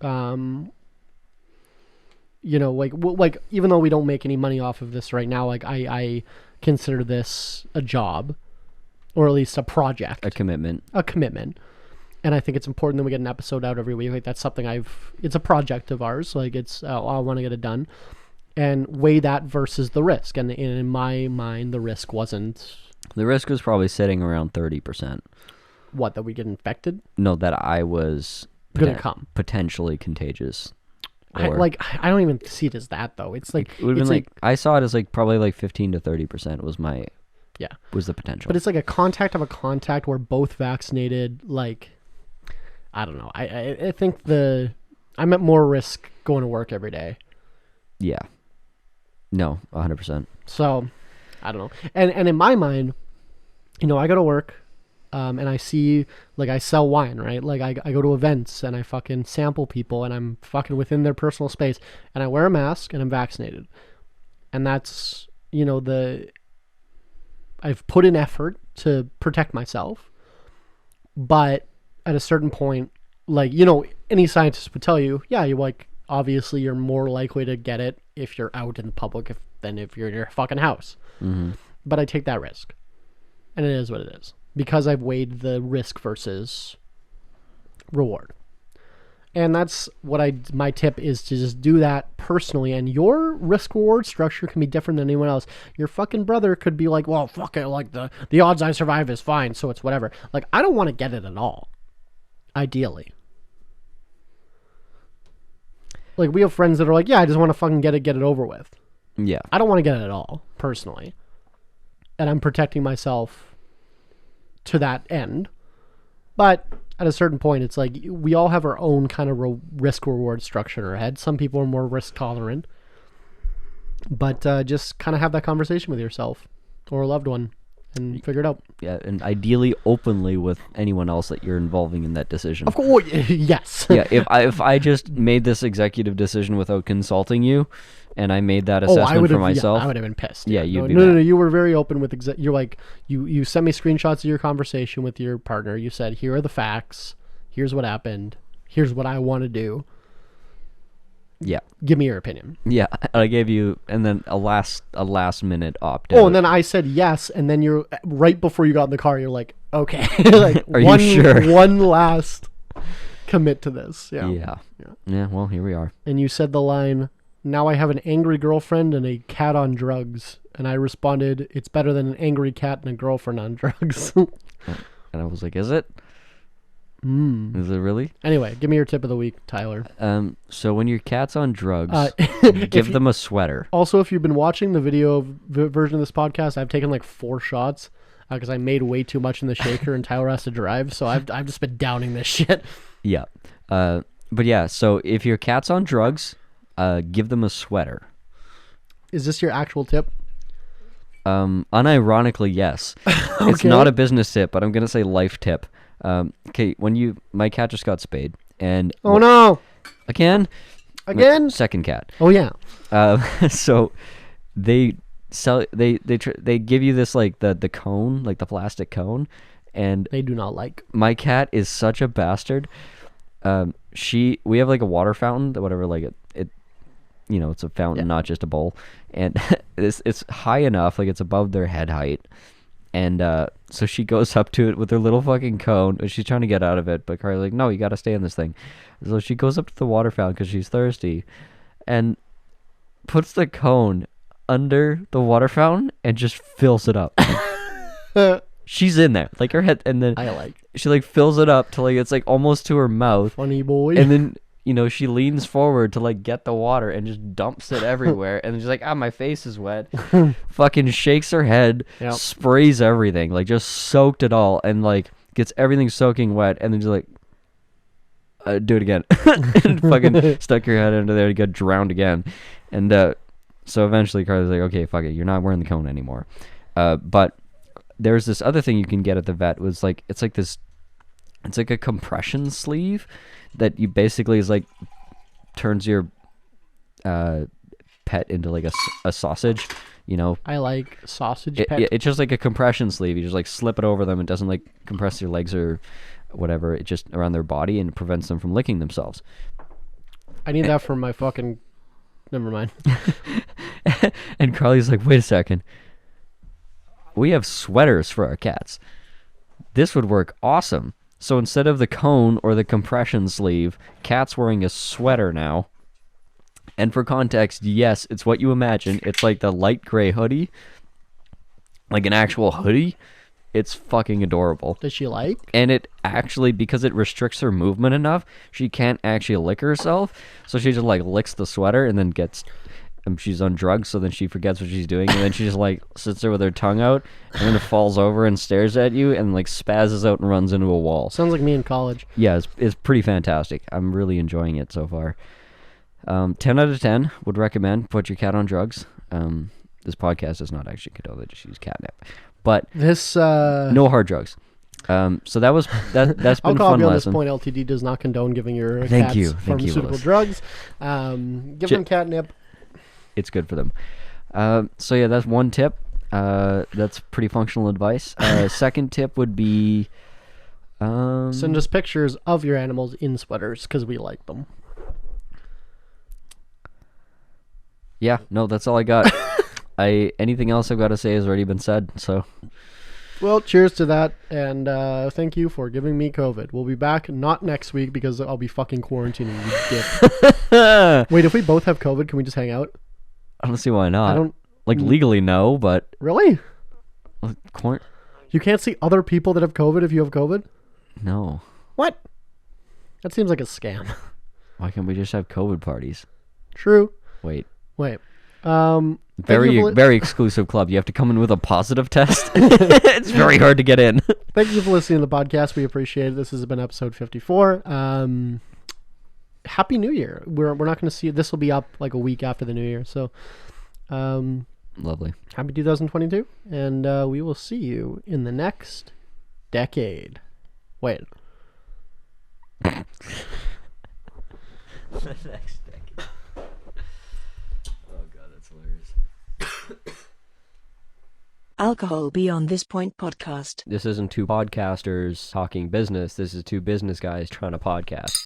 Like even though we don't make any money off of this right now, like I consider this a job, or at least a project, a commitment. And I think it's important that we get an episode out every week. Like, that's something it's a project of ours. Like, it's, I want to get it done, and weigh that versus the risk. And in my mind, the risk was probably sitting around 30%. What, that we get infected? No, that I was potentially contagious. I don't even see it as that, though. It's like, it would have been like, I saw it as like probably like 15 to 30% was was the potential. But it's like a contact of a contact where both vaccinated, like, I don't know. I think I'm at more risk going to work every day. Yeah. No, 100%. So, I don't know. And in my mind, you know, I go to work, and I see, like, I sell wine, right? Like, I go to events and I fucking sample people and I'm fucking within their personal space and I wear a mask and I'm vaccinated. And that's, you know, I've put in effort to protect myself. But at a certain point, like, you know, any scientist would tell you, yeah, you like, obviously you're more likely to get it if you're out in the public than if you're in your fucking house. Mm-hmm. But I take that risk. And it is what it is. Because I've weighed the risk versus reward. And that's what my tip is, to just do that personally. And your risk reward structure can be different than anyone else. Your fucking brother could be like, well, fuck it, like the odds I survive is fine, so it's whatever. Like, I don't want to get it at all. Ideally. Like, we have friends that are like, yeah, I just want to fucking get it over with. Yeah. I don't want to get it at all, personally. And I'm protecting myself to that end. But at a certain point, it's like, we all have our own kind of risk reward structure in our head. Some people are more risk tolerant. But just kind of have that conversation with yourself or a loved one and figure it out. Yeah, and ideally openly with anyone else that you're involving in that decision. Of course, yes. Yeah, if I just made this executive decision without consulting you, and I made that assessment for myself, I would have been pissed. Yeah, you'd be no. You were very open with you're like, you sent me screenshots of your conversation with your partner. You said, here are the facts. Here's what happened. Here's what I want to do. Yeah. Give me your opinion. Yeah, I gave you, and then a last minute opt out. Oh, and then I said yes, and then you're right before you got in the car. You're like, okay, like, are you sure? One last commit to this. Yeah. Well, here we are. And you said the line, "Now I have an angry girlfriend and a cat on drugs," and I responded, "It's better than an angry cat and a girlfriend on drugs." And I was like, "Is it? Is it really?" Anyway, give me your tip of the week, Tyler. So when your cat's on drugs, give them a sweater. Also, if you've been watching the video version of this podcast, I've taken like 4 shots because I made way too much in the shaker and Tyler has to drive, so I've just been downing this shit. Yeah. But yeah, so if your cat's on drugs, give them a sweater. Is this your actual tip? Unironically, yes. Okay. It's not a business tip, but I'm gonna say life tip. Okay, my cat just got spayed, and oh no, again, second cat. Oh yeah. So they give you this, like, the cone, like the plastic cone, and they do not like. My cat is such a bastard. We have like a water fountain, whatever, like it you know, it's a fountain, not just a bowl, and it's high enough, like it's above their head height. And so she goes up to it with her little fucking cone. She's trying to get out of it, but Carly's like, no, you got to stay in this thing. So she goes up to the water fountain because she's thirsty and puts the cone under the water fountain and just fills it up. She's in there, like her head, and then she like fills it up till like it's like almost to her mouth. Funny boy. And then, you know, she leans forward to like get the water and just dumps it everywhere. And she's like, my face is wet. Fucking shakes her head, sprays everything, like just soaked it all, and like gets everything soaking wet. And then just like, do it again. And fucking stuck your head under there to get drowned again. And so eventually Carly's like, okay, fuck it, you're not wearing the cone anymore. But there's this other thing you can get at the vet. It's like a compression sleeve that you basically is like turns your pet into like a sausage, you know. I like sausage pet. It's just like a compression sleeve. You just like slip it over them. It doesn't like compress their legs or whatever. It just around their body, and it prevents them from licking themselves. I need that for my fucking... Never mind. And Carly's like, wait a second. We have sweaters for our cats. This would work awesome. So instead of the cone or the compression sleeve, Cat's wearing a sweater now. And for context, yes, it's what you imagine. It's like the light gray hoodie. Like an actual hoodie. It's fucking adorable. Does she like? And it actually, because it restricts her movement enough, she can't actually lick herself. So she just like licks the sweater and then gets... she's on drugs, so then she forgets what she's doing, and then she just like sits there with her tongue out, and then it falls over and stares at you, and like spazzes out and runs into a wall. Sounds like me in college. Yeah, it's pretty fantastic. I'm really enjoying it so far. 10 out of 10 would recommend. Put your cat on drugs. This podcast does not actually condone that. Just use catnip, but This no hard drugs. So that's been a I'll call fun you on this lesson. point. LTD does not condone giving your Thank cats you. Thank you, pharmaceutical Willis. drugs. Give them catnip. It's good for them. So yeah, that's one tip. That's pretty functional advice. Second tip would be Send us pictures of your animals in sweaters because we like them. yeah, no, that's all I got. Anything else I've got to say has already been said. So Well, cheers to that, and thank you for giving me COVID. We'll be back not next week because I'll be fucking quarantining, you dick. Wait, if we both have COVID, can we just hang out? I don't see why not. I don't legally no, but really. corn. You can't see other people that have COVID if you have COVID. No. What? That seems like a scam. Why can't we just have COVID parties? True. Wait. Wait. Very exclusive club. You have to come in with a positive test. It's very hard to get in. Thank you for listening to the podcast. We appreciate it. This has been episode 54. Happy New Year. We're not going to see it. This will be up like a week after the New Year. So, Lovely. happy 2022. And we will see you in the next decade. Wait. The next decade. Oh god, that's hilarious. Alcohol Beyond This Point podcast. This isn't two podcasters talking business. This is two business guys trying to podcast.